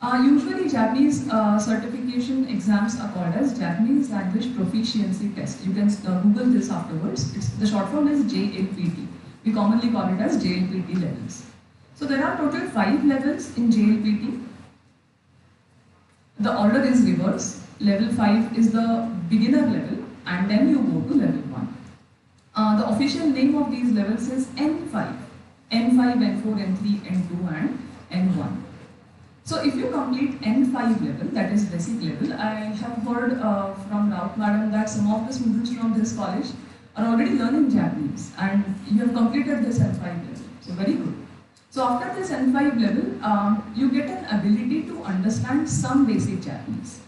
Usually Japanese certification exams are called as Japanese Language Proficiency Test. You can Google this afterwards. The short form is JLPT. We commonly call it as JLPT levels. So there are total 5 levels in JLPT. The order is reverse. Level 5 is the beginner level, and then you go to level 1. The official name of these levels is N5. N5, N4, N3, N2 and N1. So if you complete N5 level, that is basic level, I have heard from Raut madam that some of the students from this college are already learning Japanese, and you have completed this N5 level. So very good. So after this N5 level, you get an ability to understand some basic Japanese.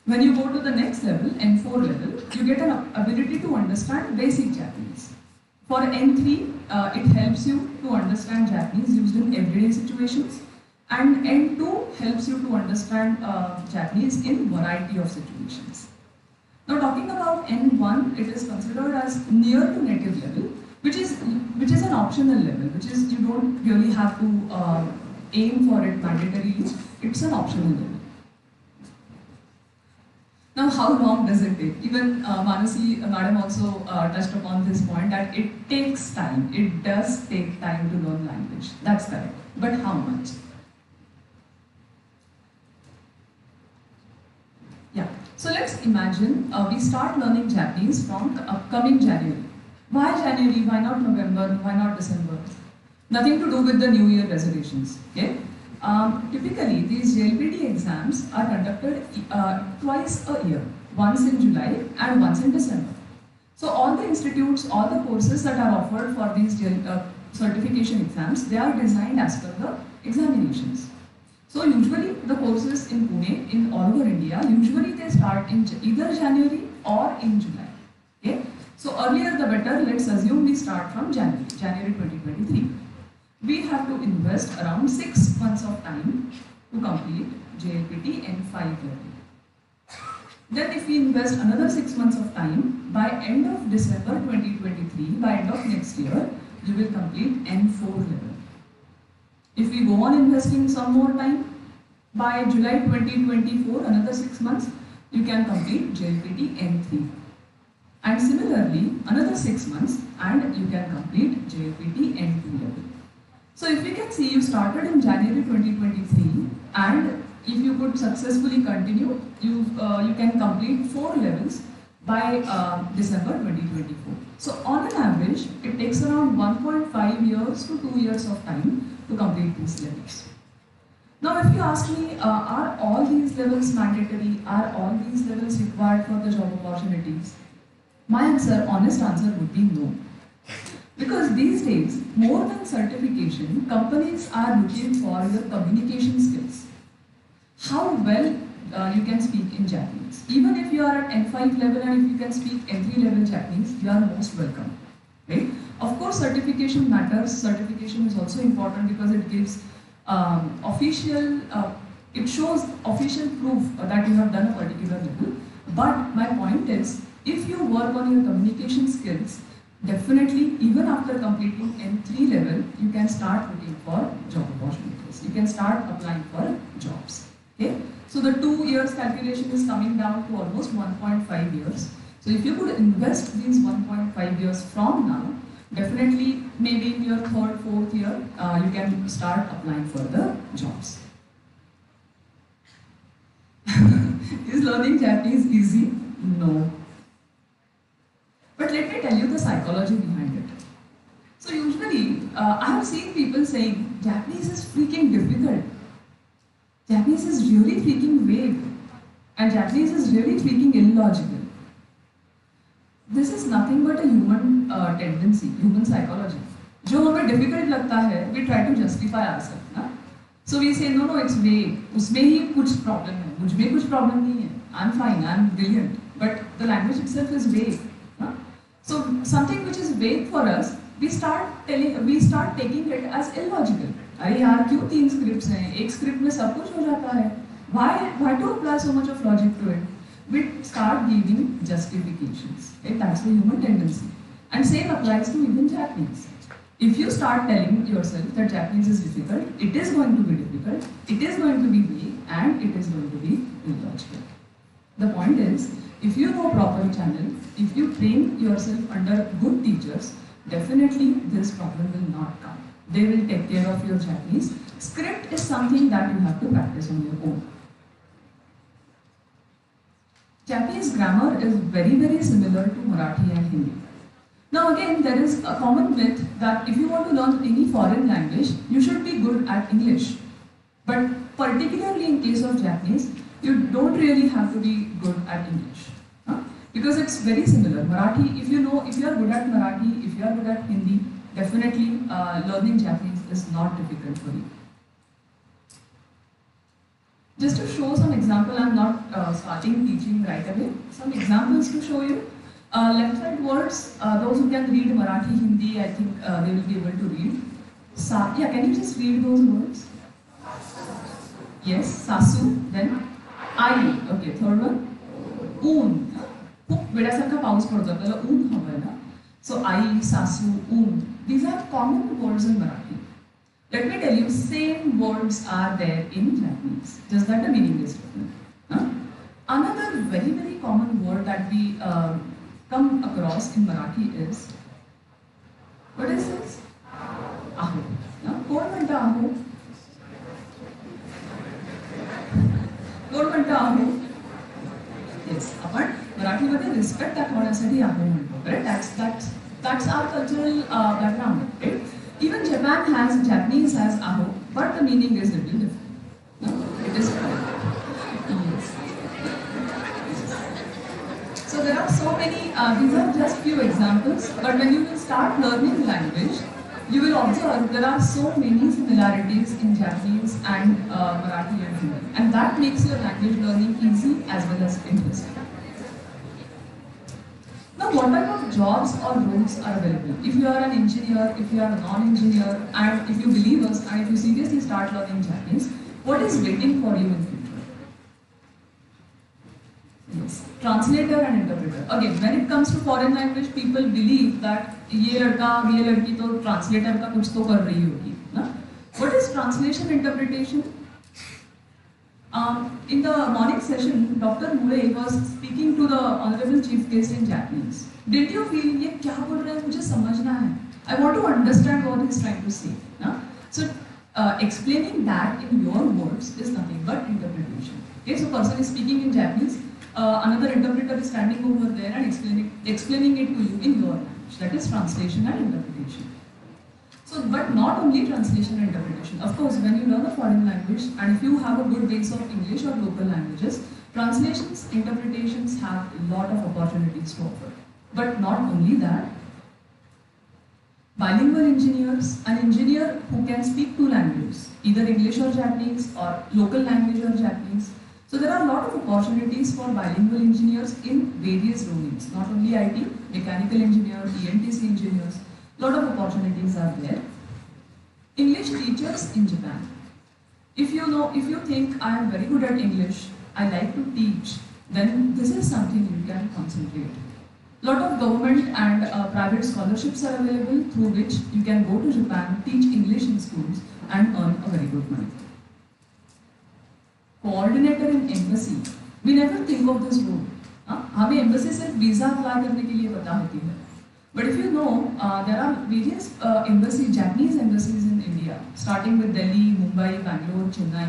When you go to the next level, N4 level, you get an ability to understand basic Japanese. For N3, it helps you to understand Japanese used in everyday situations, and N2 helps you to understand Japanese in variety of situations. Now talking about N1, it is considered as near to native level, which is an optional level, which is you don't really have to aim for it mandatorily. It's an optional level. Now, how long does it take? Even Mansi madam also touched upon this point that it takes time. It does take time to learn language. That's correct. But how much? Yeah. So let's imagine we start learning Japanese from the upcoming January. Why January? Why not November? Why not December? Nothing to do with the New Year resolutions. Okay. Typically, these JLPT exams are conducted twice a year, once in July and once in December. So all the institutes, all the courses that are offered for these certification exams, they are designed as per the examinations. So usually the courses in Pune, in all over India, usually they start in either January or in July. Okay? So earlier the better, let's assume we start from January 2023. We have to invest around 6 months of time to complete JLPT N5 level. Then if we invest another 6 months of time, by end of December 2023, by end of next year, you will complete N4 level. If we go on investing some more time, by July 2024, another 6 months, you can complete JLPT N3. And similarly, another 6 months and you can complete JLPT N2 level. So if you can see, you started in January 2023, and if you could successfully continue, you can complete 4 levels by December 2024. So on an average, it takes around 1.5 years to 2 years of time to complete these levels. Now if you ask me, are all these levels mandatory? Are all these levels required for the job opportunities? My honest answer would be no. Because these days, more than certification, companies are looking for your communication skills. How well you can speak in Japanese. Even if you are at N5 level and if you can speak N3 level Japanese, you are most welcome. Right? Of course, certification matters. Certification is also important because it gives It shows official proof that you have done a particular level. But my point is, if you work on your communication skills, definitely even after completing N3 level, you can start looking for job opportunities. You can start applying for jobs. Okay? So the 2 years calculation is coming down to almost 1.5 years. So if you could invest these 1.5 years from now, definitely maybe in your 3rd, 4th year, you can start applying for the jobs. Is learning Japanese easy? No. But let me tell you the psychology behind it. So usually, I have seen people saying, Japanese is freaking difficult. Japanese is really freaking vague. And Japanese is really freaking illogical. This is nothing but a human tendency, human psychology. जो हमें difficult लगता है, we try to justify ourselves, ना? So we say, no, it's vague. उसमें ही कुछ problem है. मुझ में कुछ problem नहीं है. I'm fine, I'm brilliant. But the language itself is vague. ना? So something which is vague for us, we start taking it as illogical. अरे यार क्यों 3 scripts हैं? एक script में सब कुछ हो जाता है. Why to apply so much of logic to it? We start giving justifications. Okay? That's the human tendency. And same applies to even Japanese. If you start telling yourself that Japanese is difficult, it is going to be difficult, it is going to be vague, and it is going to be illogical. The point is, if you know proper channel, if you train yourself under good teachers, definitely this problem will not come. They will take care of your Japanese. Script is something that you have to practice on your own. Japanese grammar is very, very similar to Marathi and Hindi. Now again, there is a common myth that if you want to learn any foreign language, you should be good at English. But particularly in case of Japanese, you don't really have to be good at English. Because it's very similar. Marathi, if you are good at Marathi, if you are good at Hindi, definitely learning Japanese is not difficult for you. Just to show some example, I'm not starting teaching right away. Some examples to show you. Left side words, those who can read Marathi, Hindi, I think they will be able to read. Yeah, can you just read those words? Yes, sasu, then I, okay, third one, ऊन, खूप वेड्यासारखा पाऊस पडतो आपल्याला ऊन हवंय ना. So आई, सासू, ऊन, these are common words in Marathi. Let me tell you, same words are there in Japanese, just that the meaning is different. Another very, very common word that we come across in Marathi is, what is this? Aho. कोण म्हणतं aho? कोण म्हणतं aho? Yes, आपण मराठीमध्ये respect दाखवण्यासाठी aho म्हणतो. Correct? That's our cultural background. Right? Even Japanese has aho, but the meaning is little different. No? It is yes. So there are so many, these are just few examples, but when you will start learning language, you will observe there are so many similarities in Japanese and Marathi and Hindi. And that makes your language learning easy as well as interesting. Now, what type of jobs or roles are available? If you are an engineer, if you are a non-engineer, and if you believe us, and if you seriously start learning Japanese, what is waiting for you in future? Yes, translator and interpreter. Again, when it comes to foreign language, people believe that ये लड़की तो translator का कुछ तो कर रही होगी, ना? What is translation interpretation? In the morning session, Dr. Mule was speaking to the Honorable Chief Guest in Japanese. Did you feel ये क्या बोल रहा है मुझे समझना है? I want to understand what he's trying to say. ना? So explaining that in your words is nothing but interpretation. Okay, so person is speaking in Japanese, another interpreter is standing over there and explaining it to you in your language. That is translation and interpretation. So, but not only translation and interpretation. Of course, when you learn a foreign language and if you have a good base of English or local languages, translations, interpretations have a lot of opportunities to offer. But not only that, bilingual engineers, an engineer who can speak 2 languages, either English or Japanese or local language or Japanese. So there are a lot of opportunities for bilingual engineers in various domains, not only IT, mechanical engineers, ENTC engineers. Lot of opportunities are there. English teachers in Japan. If you think I am very good at English, I like to teach, then this is something you can concentrate. Lot of government and private scholarships are available through which you can go to Japan, teach English in schools and earn a very good money. Coordinator in embassy, we never think of this role. हमें embassy सिर्फ visa apply करने के लिए पता होती है. But if you know, there are various embassies, Japanese embassies in India, starting with Delhi, Mumbai, Bangalore, Chennai.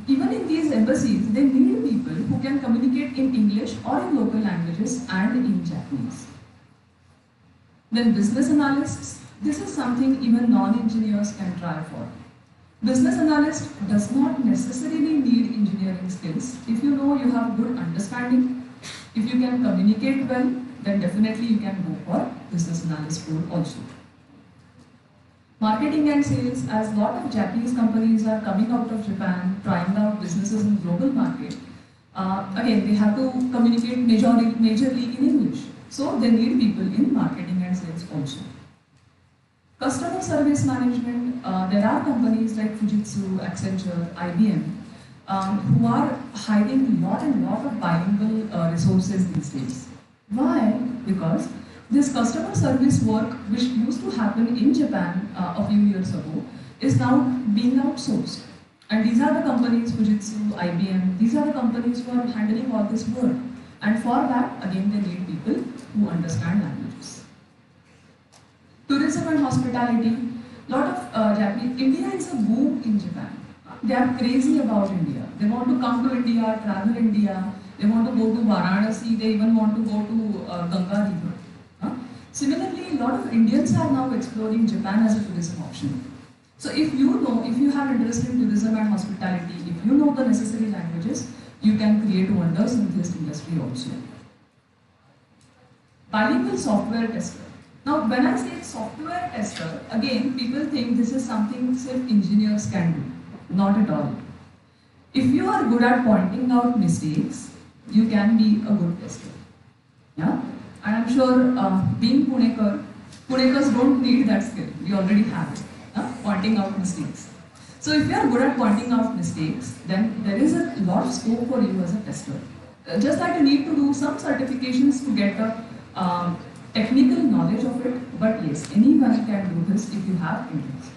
Even in these embassies, they need people who can communicate in English or in local languages and in Japanese. Then business analysts, this is something even non-engineers can try for. Business analyst does not necessarily need engineering skills. If you know you have good understanding, if you can communicate well, then definitely you can go for business analyst role also. Marketing and sales, as a lot of Japanese companies are coming out of Japan, trying out businesses in global market, again they have to communicate majorly in English. So they need people in marketing and sales also. Customer service management, there are companies like Fujitsu, Accenture, IBM, who are hiring a lot of bilingual resources these days. Why? Because this customer service work, which used to happen in Japan a few years ago, is now being outsourced. And these are the companies, Fujitsu, IBM, these are the companies who are handling all this work. And for that, again, they need people who understand languages. Tourism and hospitality, lot of Japanese, India is a boom in Japan. They are crazy about India. They want to come to India, travel India, they want to go to Varanasi, they even want to go to Ganga River. Similarly, a lot of Indians are now exploring Japan as a tourism option. So if you have interest in tourism and hospitality, if you know the necessary languages, you can create wonders in this industry also. Bilingual software tester. Now, when I say software tester, again, people think this is something self engineers can do. Not at all. If you are good at pointing out mistakes, you can be a good tester. Yeah? And I'm sure being Punekars don't need that skill. We already have it. Pointing out mistakes. So if you are good at pointing out mistakes, then there is a lot of scope for you as a tester. Just that you need to do some certifications to get the technical knowledge of it, but yes, anyone can do this if you have interest.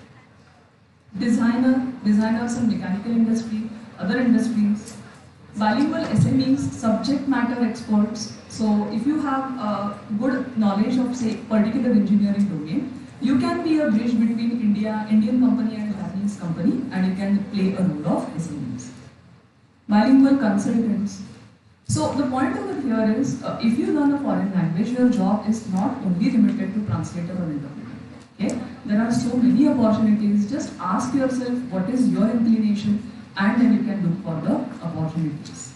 Designers in mechanical industry, other industries. Bilingual SMEs, subject matter experts. So if you have good knowledge of, say, particular engineering domain, you can be a bridge between Indian company and Japanese company, and you can play a role of SMEs. Bilingual consultants. So the point over here is, if you learn a foreign language, your job is not only limited to translator or interpreter. Okay? There are so many opportunities. Just ask yourself what is your inclination, and then you can look for the opportunities.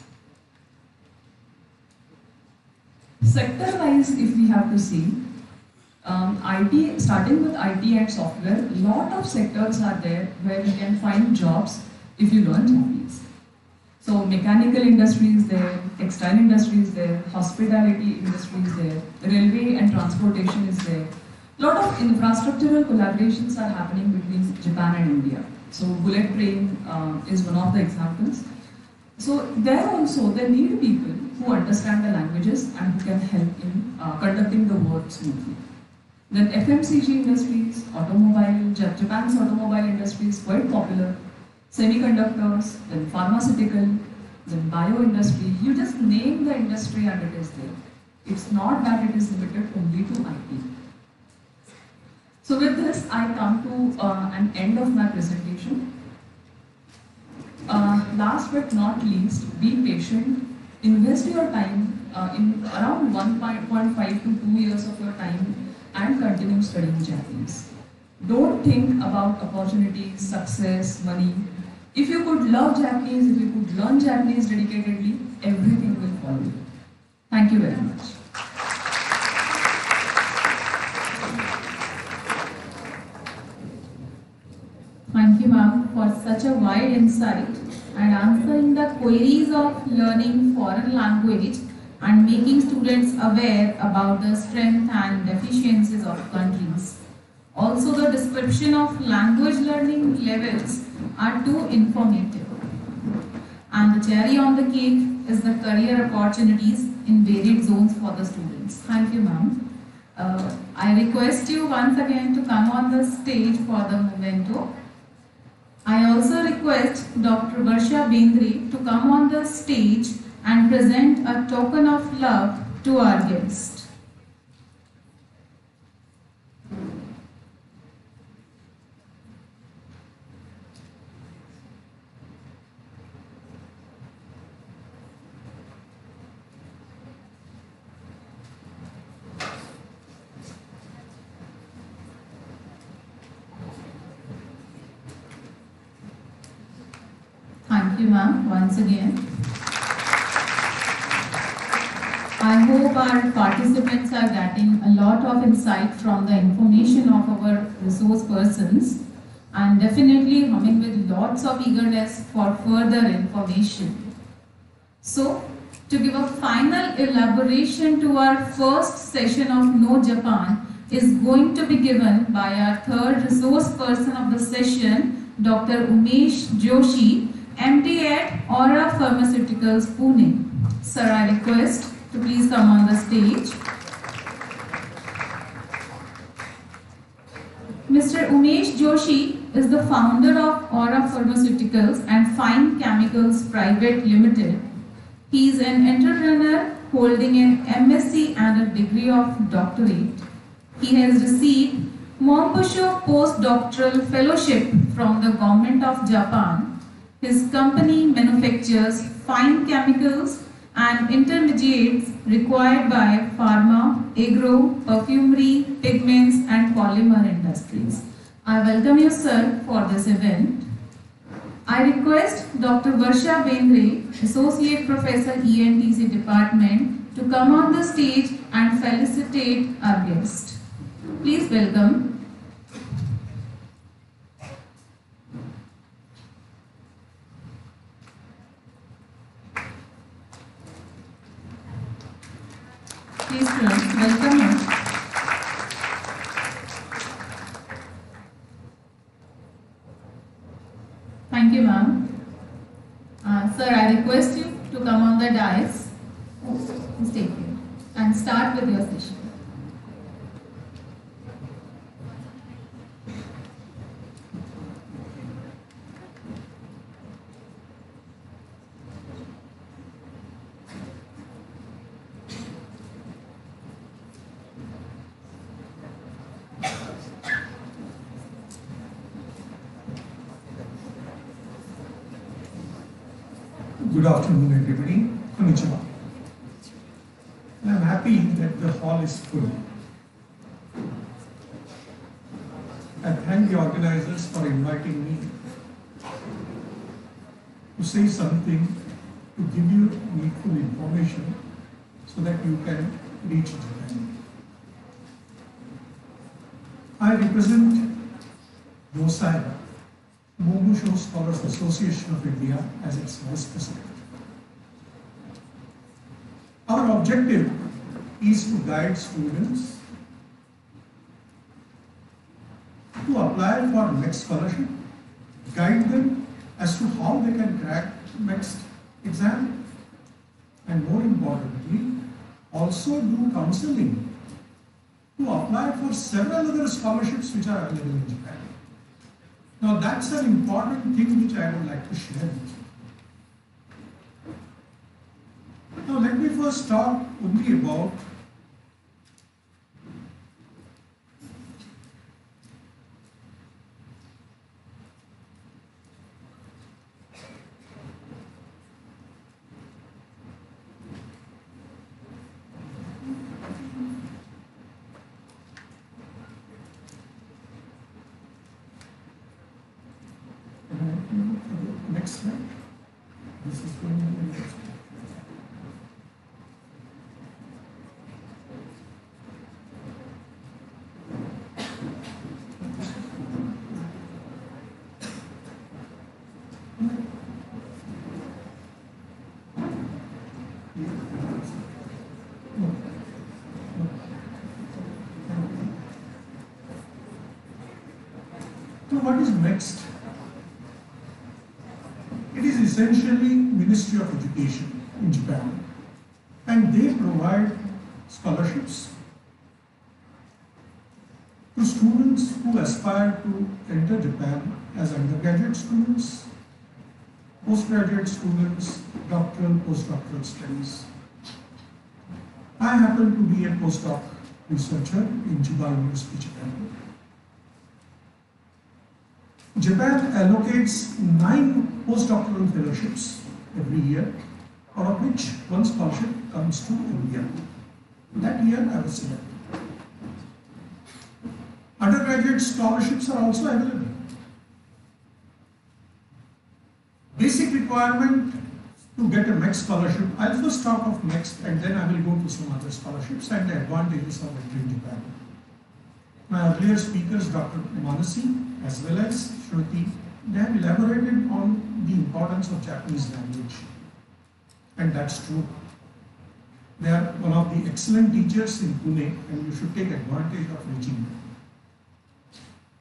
Sector-wise, if we have to see, IT, starting with IT and software, lot of sectors are there where you can find jobs if you learn Japanese. So mechanical industry is there, textile industry is there, hospitality industry is there, railway and transportation is there. Lot of infrastructural collaborations are happening between Japan and India. So bullet train is one of the examples. So there also they need people who understand the languages and who can help in conducting the work smoothly. Then FMCG industries, automobile, Japan's automobile industry is quite popular. Semiconductors, then pharmaceutical, then bio industry. You just name the industry and it is there. It's not that it is limited only to IT. So with this, I come to an end of my presentation. Last but not least, be patient. Invest your time in around 1.5 to 2 years of your time and continue studying Japanese. Don't think about opportunities, success, money. If you could love Japanese, if you could learn Japanese dedicatedly, everything will follow you. Thank you very much. Thank you, ma'am, for such a wide insight and answering the queries of learning foreign language and making students aware about the strength and deficiencies of countries. Also, the description of language learning levels are too informative. And the cherry on the cake is the career opportunities in varied zones for the students. Thank you, ma'am. I request you once again to come on the stage for the memento. I also request Dr. Varsha Bendre to come on the stage and present a token of love to our guest. Thank you, ma'am, once again. I hope our participants are getting a lot of insight from the information of our resource persons and definitely humming with lots of eagerness for further information. So, to give a final elaboration to our first session of No Japan is going to be given by our third resource person of the session, Dr. Umesh Joshi, MD at Aura Pharmaceuticals, Pune. Sir, I request to please come on the stage. Mr. Umesh Joshi is the founder of Aura Pharmaceuticals and Fine Chemicals Private Limited. He is an entrepreneur holding an MSc and a degree of doctorate. He has received Mombusho postdoctoral fellowship from the Government of Japan. His company manufactures fine chemicals and intermediates required by pharma, agro, perfumery, pigments and polymer industries. I welcome you, sir, for this event. I request Dr. Varsha Bendre, Associate Professor ENTC Department, to come on the stage and felicitate our guest. Please welcome. Please welcome her. Thank you, ma'am. Sir, I request you to come on the dais. Please take it and start with your session. Good afternoon, everybody. Konnichiwa. I am happy that the hall is full. I thank the organizers for inviting me to say something, to give you needful information so that you can reach Japan. I represent YOSAI, Mombusho Scholars Association of India, as its vice president. Our objective is to guide students to apply for next scholarship, guide them as to how they can crack next exam, and more importantly, also do counseling to apply for several other scholarships which are available in Japan. Now that's an important thing which I would like to share with you. Now let me first talk only about next slide. This is going to be next slide. So what is next? It is essentially Ministry of Education in Japan, and they provide scholarships to students who aspire to enter Japan as undergraduate students, postgraduate students, doctoral, postdoctoral studies. I happen to be a postdoc researcher in Chiba University, Japan. Japan allocates 9 postdoctoral fellowships every year, out of which one scholarship comes to India. That year I was selected. Undergraduate scholarships are also available. Basic requirement to get a MEX scholarship, I'll first talk of MEX and then I will go to some other scholarships and the advantages of entering Japan. My earlier speakers, Dr. Mansi as well as Shruti, they have elaborated on the importance of Japanese language. And that's true. They are one of the excellent teachers in Pune and you should take advantage of reaching them.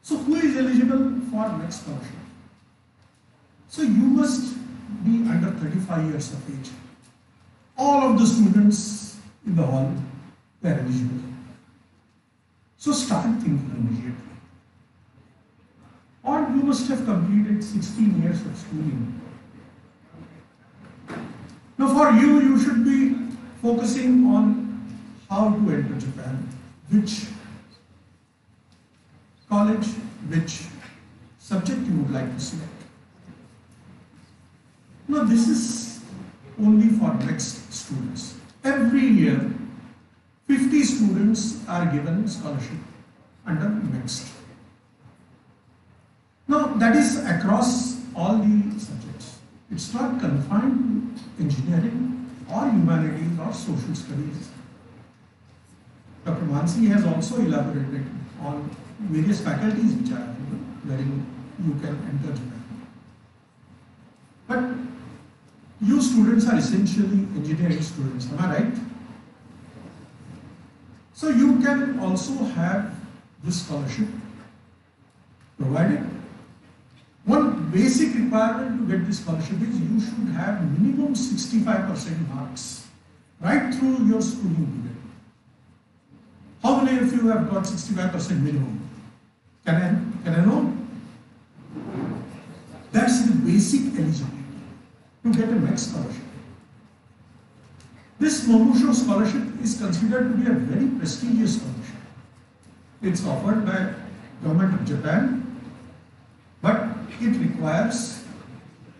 So who is eligible for MEX scholarship? So you must be under 35 years of age. All of the students in the hall were eligible. So start thinking immediately. Or you must have completed 16 years of schooling. Now for you, you should be focusing on how to enter Japan, which college, which subject you would like to select. Now this is only for next students. Every year, 50 students are given scholarship under next. Now that is across all the subjects. It's not confined to engineering or humanities or social studies. Dr. Mansi has also elaborated on various faculties which are available wherein you can enter Japan. But you students are essentially engineering students, am I right? So you can also have this scholarship provided. One basic requirement to get this scholarship is you should have minimum 65% marks right through your schooling period. How many of you have got 65% minimum? Can I know? That's the basic eligibility to get a MEX scholarship. This Momusho scholarship is considered to be a very prestigious scholarship. It's offered by Government of Japan, but it requires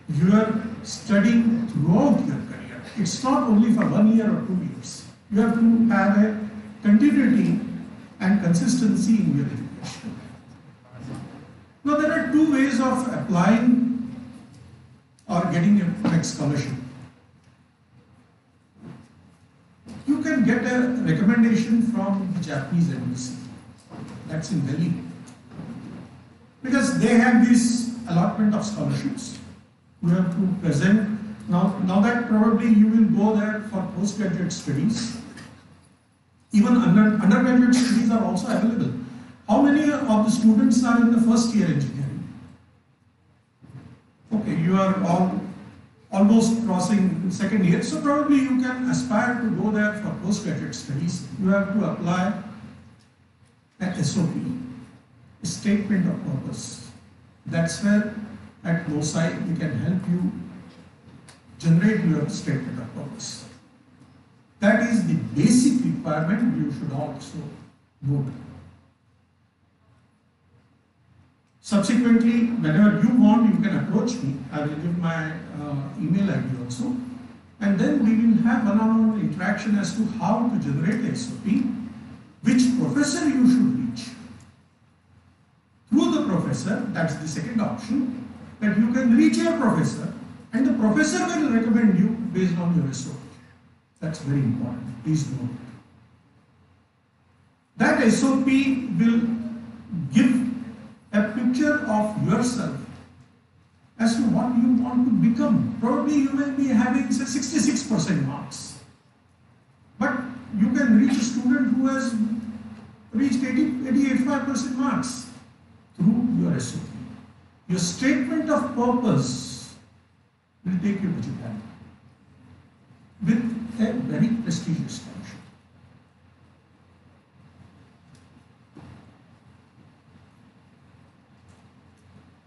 your studying throughout your career. It's not only for 1 year or 2 years. You have to have a continuity and consistency in your education. Now there are 2 ways of applying or getting a MEX scholarship. You can get a recommendation from the Japanese embassy. That's in Delhi. Because they have this allotment of scholarships. You have to present. Now that probably you will go there for postgraduate studies. Even undergraduate studies are also available. How many of the students are in the first year engineering? Okay, you are almost crossing the second year, so probably you can aspire to go there for postgraduate studies. You have to apply an SOP, a statement of purpose. That's where at LOSI we can help you generate your statement of purpose. That is the basic requirement you should also go to. Subsequently, whenever you want, you can approach me. I will give my email ID also. And then we will have one-on-one interaction as to how to generate a SOP, which professor you should reach. Through the professor, that's the second option, that you can reach your professor and the professor will recommend you based on your SOP. That's very important. Please note it. That SOP will give a picture of yourself as to what you want to become. Probably you may be having say 66% marks, but you can reach a student who has reached 85% marks through your SOP. Your statement of purpose will take you to Japan with a very prestigious scholarship.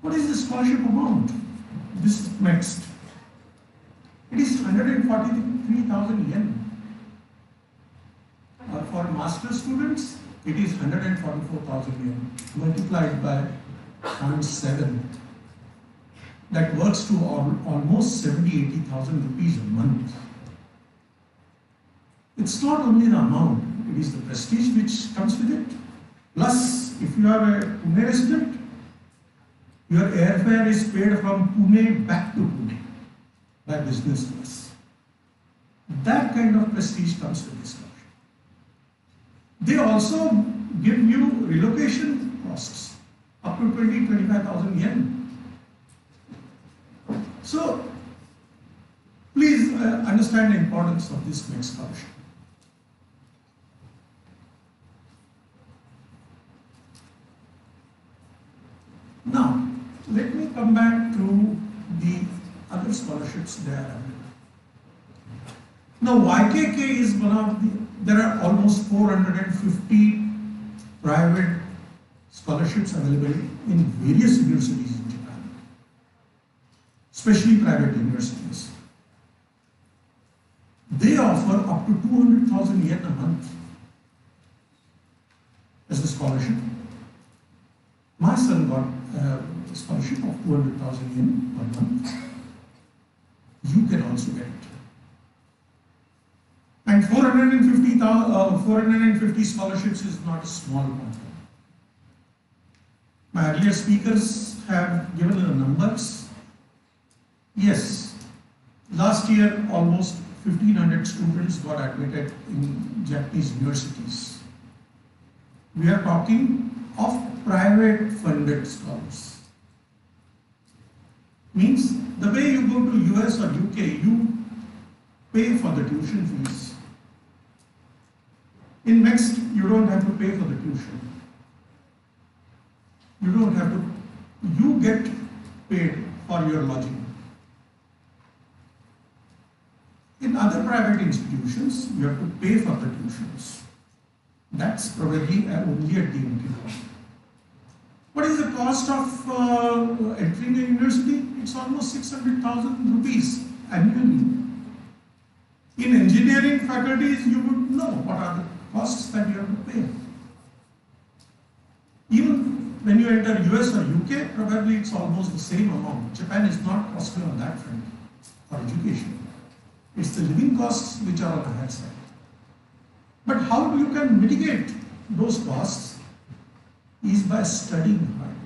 What is the scholarship amount? This is next. It is 143,000 yen. For master's students, it is 144,000 yen multiplied by 0.7. That works to almost 70,000-80,000 rupees a month. It's not only the amount, it is the prestige which comes with it. Plus, if you are a Pune resident, your airfare is paid from Pune back to Pune by business class. That kind of prestige comes with this scholarship. They also give you relocation costs up to 20,000-25,000 yen. So, please understand the importance of this next scholarship. Now, let me come back to the other scholarships that are available. Now, YKK is one of the, there are almost 450 private scholarships available in various universities in Japan, especially private universities. They offer up to 200,000 yen a month as a scholarship. My son got a scholarship of 200,000 yen per month. You can also get it. And 450 scholarships is not a small quantum. My earlier speakers have given the numbers. Yes, last year almost 1,500 students got admitted in Japanese universities. We are talking of private funded scholars. Means the way you go to US or UK, you pay for the tuition fees. In Next, you don't have to pay for the tuition. You don't have to, you get paid for your lodging. In other private institutions, you have to pay for the tuitions. That's probably only at the entry level. What is the cost of entering a university? It's almost 600,000 rupees annually. In engineering faculties, you would know what are the costs that you have to pay. Even when you enter US or UK, probably it's almost the same amount. Japan is not costly on that front for education. It's the living costs which are on the higher side. But how you can mitigate those costs is by studying hard,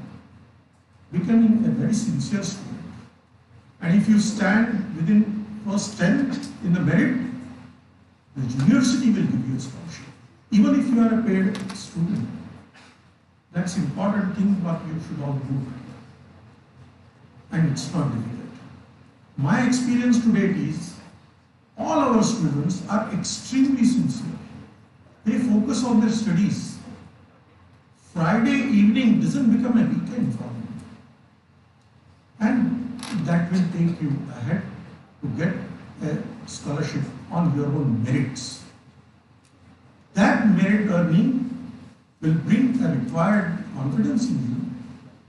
becoming a very sincere student. And if you stand within first 10 in the merit, the university will give you a scholarship. Even if you are a paid student, that's important thing what you should all do. And it's not difficult. My experience to date is all our students are extremely sincere. They focus on their studies. Friday evening doesn't become a weekend for them. And that will take you ahead to get a scholarship on your own merits. That merit earning will bring a required confidence in you,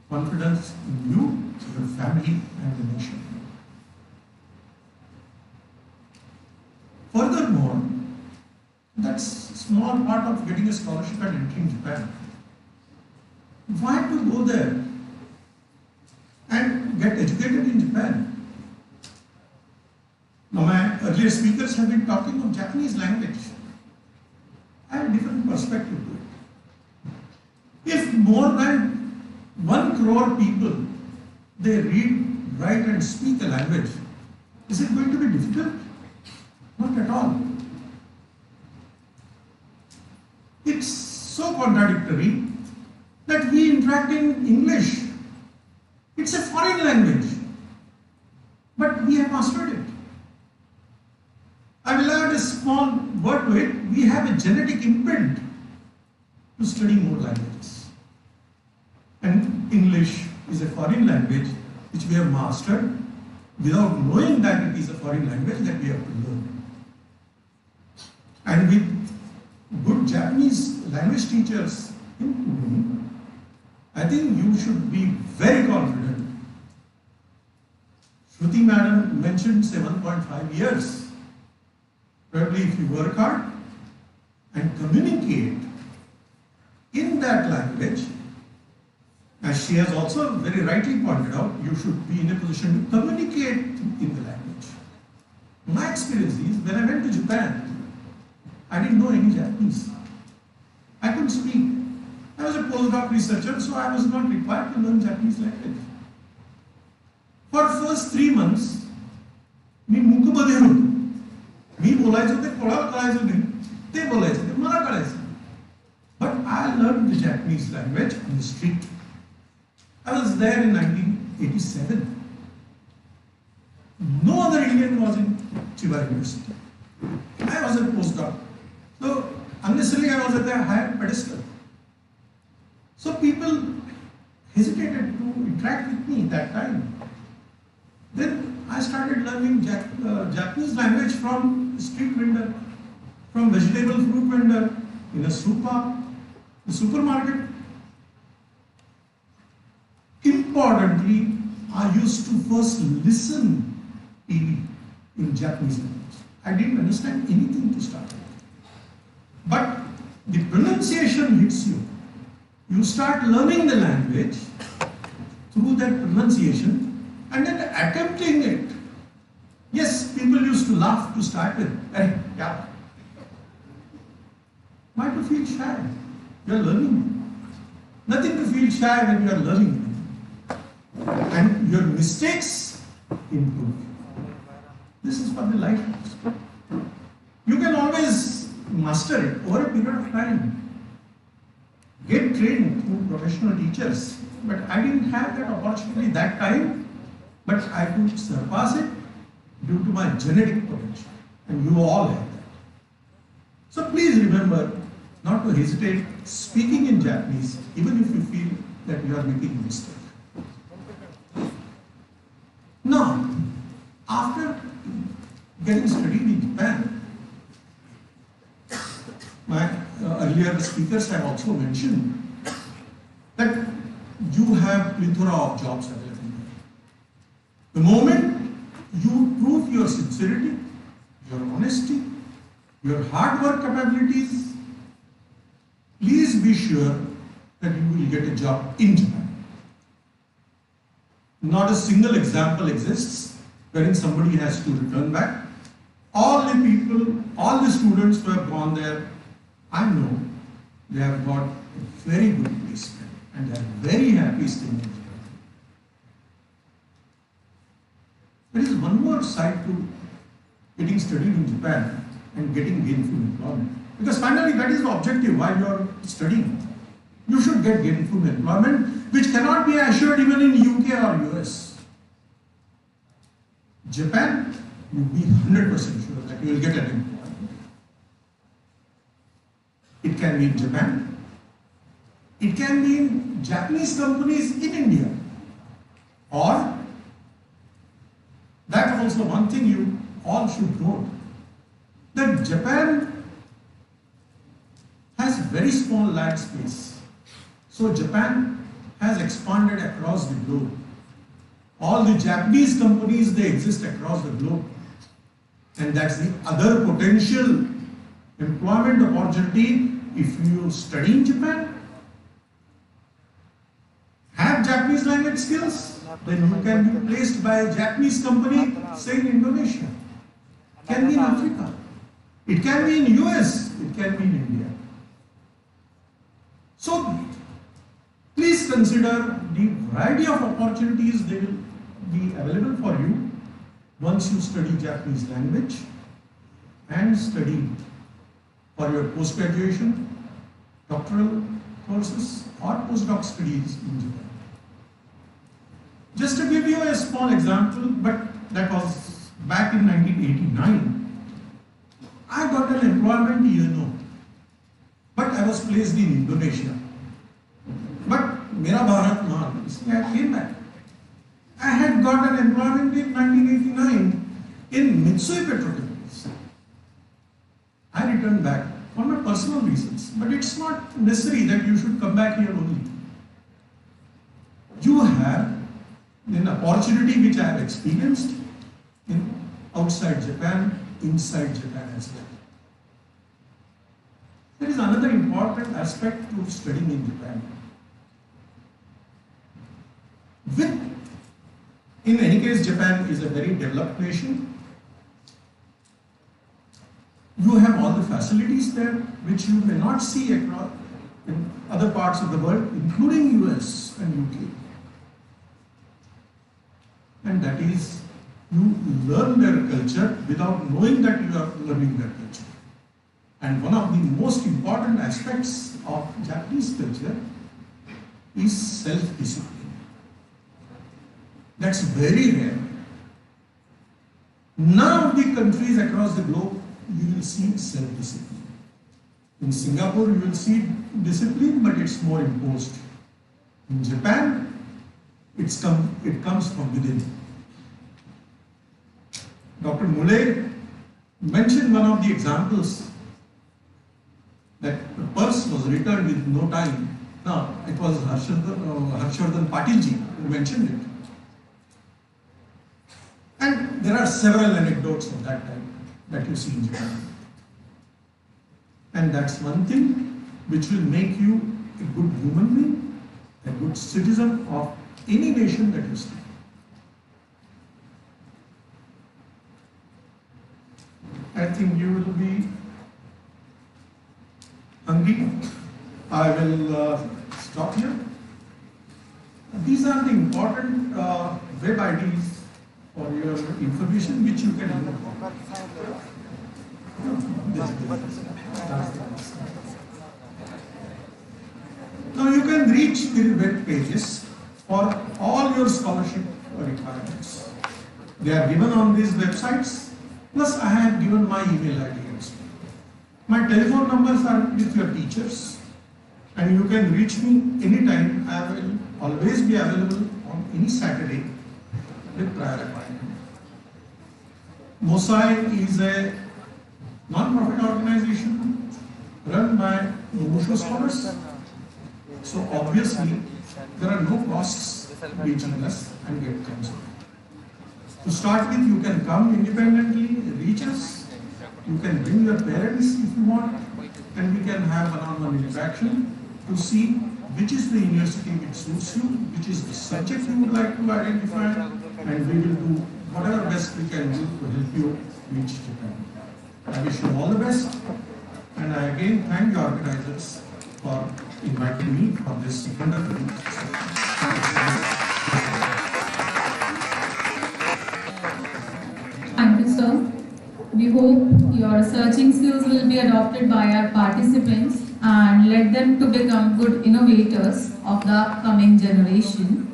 confidence in you, your family, and the nation. Furthermore, that's a small part of getting a scholarship and entering Japan. Why to go there and get educated in Japan? Now, my earlier speakers have been talking of Japanese language. I have a different perspective to it. If more than 1 crore people, they read, write and speak a language, is it going to be difficult? Not at all. It's so contradictory that we interact in English. It's a foreign language, but we have mastered it. I will add a small word to it. We have a genetic imprint to study more languages. And English, is a foreign language which we have mastered without knowing that it is a foreign language that we have to learn. And with good Japanese language teachers in Pune, I think you should be very confident. Shruti madam mentioned 7.5 years. Probably if you work hard and communicate in that language, as she has also very rightly pointed out, you should be in a position to communicate in the language. My experience is, when I went to Japan, I didn't know any Japanese. I couldn't speak. I was a postdoc researcher, so I was not required to learn Japanese language. For first 3 months, मी मूकबधीर होतो. मी बोलायचो ते कोणाला कळायचं नाही. ते बोलायचे ते मला कळायचं. But I learned the Japanese language on the street. I was there in 1987. No other Indian was in Chiba University. I was a postdoc. So unnecessarily I was at a higher pedestal. So people hesitated to interact with me at that time. Then I started learning Japanese language from street vendor, from vegetable fruit vendor, in a supermarket. Importantly, I used to first listen TV in Japanese language. I didn't understand anything to start with. But the pronunciation hits you. You start learning the language through that pronunciation and then attempting it. Yes, people used to laugh to start with. Hey, yeah. Why to feel shy? You are learning. Nothing to feel shy when you are learning. And your mistakes improve. This is for the life. You can always master it over a period of time. Get trained through professional teachers. But I didn't have that opportunity that time. But I could surpass it due to my genetic potential. And you all have that. So please remember not to hesitate speaking in Japanese, even if you feel that you are making a mistake. Now, after getting studied in Japan, my earlier speakers have also mentioned that you have plethora of jobs available. The moment you prove your sincerity, your honesty, your hard work capabilities, please be sure that you will get a job in Japan. Not a single example exists wherein somebody has to return back. All the people, all the students who have gone there, I know they have got a very good placement and they are very happy staying in Japan. There is one more side to getting studied in Japan and getting gainful employment. Because finally that is the objective while you are studying. You should get gainful employment, which cannot be assured even in UK or US. Japan, you will be 100% sure that you will get an employment. It can be in Japan. It can be in Japanese companies in India. Or, that also one thing you all should know, that Japan has very small land space. So Japan has expanded across the globe. All the Japanese companies, they exist across the globe. And that's the other potential employment opportunity if you study in Japan, have Japanese language skills, then you can be placed by a Japanese company, say in Indonesia. It can be in Africa. It can be in US. It can be in India. So, please consider the variety of opportunities that will be available for you once you study Japanese language and study for your post-graduation, doctoral courses or postdoc studies in Japan. Just to give you a small example, but that was back in 1989, I got an employment but I was placed in Indonesia. But Mera Bharat Mahan, I came back. I got an employment in 1989 in Mitsui Petrochemicals. I returned back for my personal reasons, but it's not necessary that you should come back here only. You have an opportunity which I have experienced in outside Japan, inside Japan as well. There is another important aspect to studying in Japan. In any case, Japan is a very developed nation. You have all the facilities there which you may not see across in other parts of the world, including US and UK. And that is, you learn their culture without knowing that you are learning their culture. And one of the most important aspects of Japanese culture is self-discipline. That's very rare. None of the countries across the globe you will see self-discipline. In Singapore you will see discipline, but it's more imposed. In Japan, it comes from within. Dr. Muley mentioned one of the examples that the purse was returned with no time. Now, it was Harshvardhan Patilji who mentioned it. And there are several anecdotes of that type that you see in Japan. And that's one thing which will make you a good human being, a good citizen of any nation that you study. I think you will be hungry. I will stop here. These are the important web IDs for your information which you can look for. Now you can reach the web pages for all your scholarship requirements. They are given on these websites. Plus, I have given my email ID also. My telephone numbers are with your teachers, and you can reach me anytime. I will always be available on any Saturday with prior appointment. MOSAI is a non-profit organization run by Umesh scholars. So obviously, there are no costs reaching us and get counseling. To start with, you can come independently, reach us. You can bring your parents if you want, and we can have one-on-one interaction to see which is the university which suits you, which is the subject you would like to identify, and we will do whatever best we can do to help you reach Japan. I wish you all the best, and I again thank the organizers for inviting me for this wonderful Thank you, sir. We hope your researching skills will be adopted by our participants and let them to become good innovators of the upcoming generation.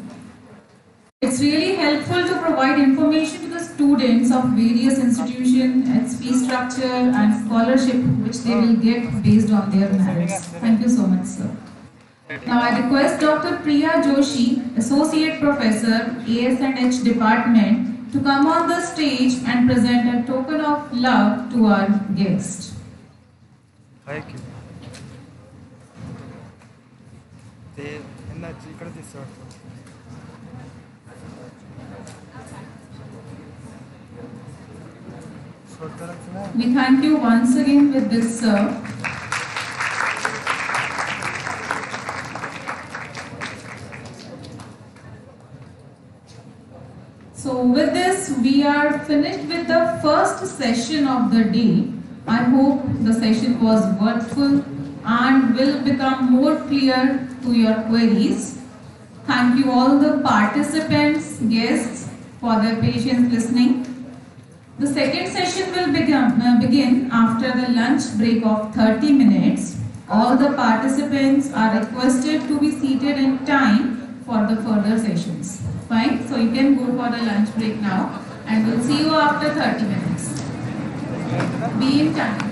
It's really helpful to provide information to the students of various institutions, its fee structure and scholarship which they will get based on their merits. Thank you so much, sir. Now I request Dr. Priya Joshi, Associate Professor, AS&H Department, to come on the stage and present a token of love to our guest. Thank you. We thank you once again with this, sir. So with this, we are finished with the first session of the day. I hope the session was worthwhil and will become more clear to your queries. Thank you all the participants, guests for their patience listening. The second session will begin after the lunch break of 30 minutes. All the participants are requested to be seated in time for the further sessions. Fine, so you can go for the lunch break now and we'll see you after 30 minutes. Be in time.